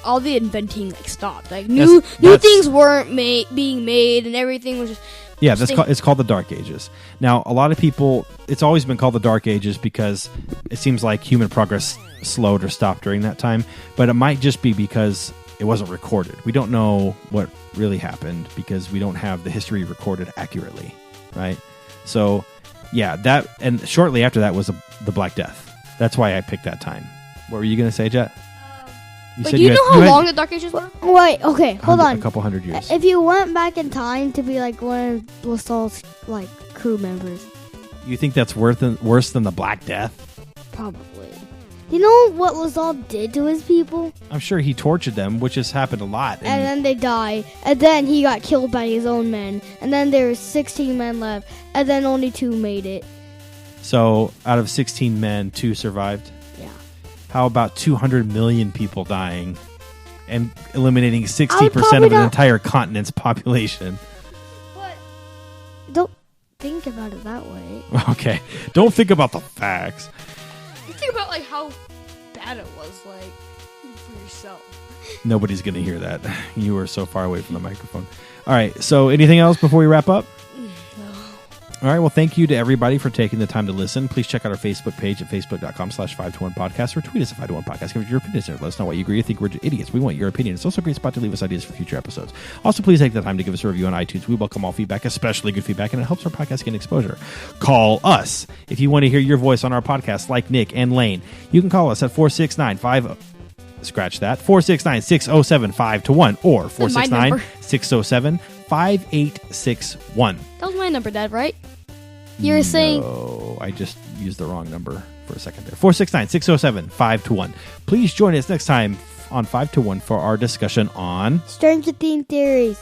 all the inventing like stopped? Like new things weren't being made and everything was just... Yeah, it's called the Dark Ages. Now, a lot of people, it's always been called the Dark Ages because it seems like human progress slowed or stopped during that time, but it might just be because it wasn't recorded. We don't know what really happened because we don't have the history recorded accurately, right? So, yeah, that, and shortly after that was the Black Death. That's why I picked that time. What were you going to say, Jet? But do you know how long the Dark Ages were? Wait, okay, hold on. A couple hundred years. If you went back in time to be like one of LaSalle's like crew members, You think that's worse than the Black Death? probably. You know what LaSalle did to his people? I'm sure he tortured them, which has happened a lot. And then they died. And then he got killed by his own men. And then there was 16 men left. And then only 2 made it. So out of 16 men, 2 survived? Yeah. How about 200 million people dying and eliminating I would 60% probably of an not- entire continent's population? But don't think about it that way. Okay. Don't think about the facts. You think about like how bad it was, like for yourself. Nobody's going to hear that. You are so far away from the microphone. All right. So anything else before we wrap up? No. All right. Well, thank you to everybody for taking the time to listen. Please check out our Facebook page at facebook.com/521podcast or tweet us at 521podcast. Give us your opinions there. Let us know what you agree or think we're idiots. We want your opinion. It's also a great spot to leave us ideas for future episodes. Also, please take the time to give us a review on iTunes. We welcome all feedback, especially good feedback, and it helps our podcast gain exposure. Call us if you want to hear your voice on our podcast, like Nick and Lane. You can call us at 469-50. Scratch that. 469-607-521 or 469-607-5861. That was my number, Dad, right? You were saying... No, I just used the wrong number for a second there. 469-607-521. Please join us next time on 5 to 1 for our discussion on... Stranger Things theories.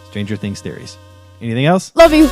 Stranger Things theories. Anything else? Love you.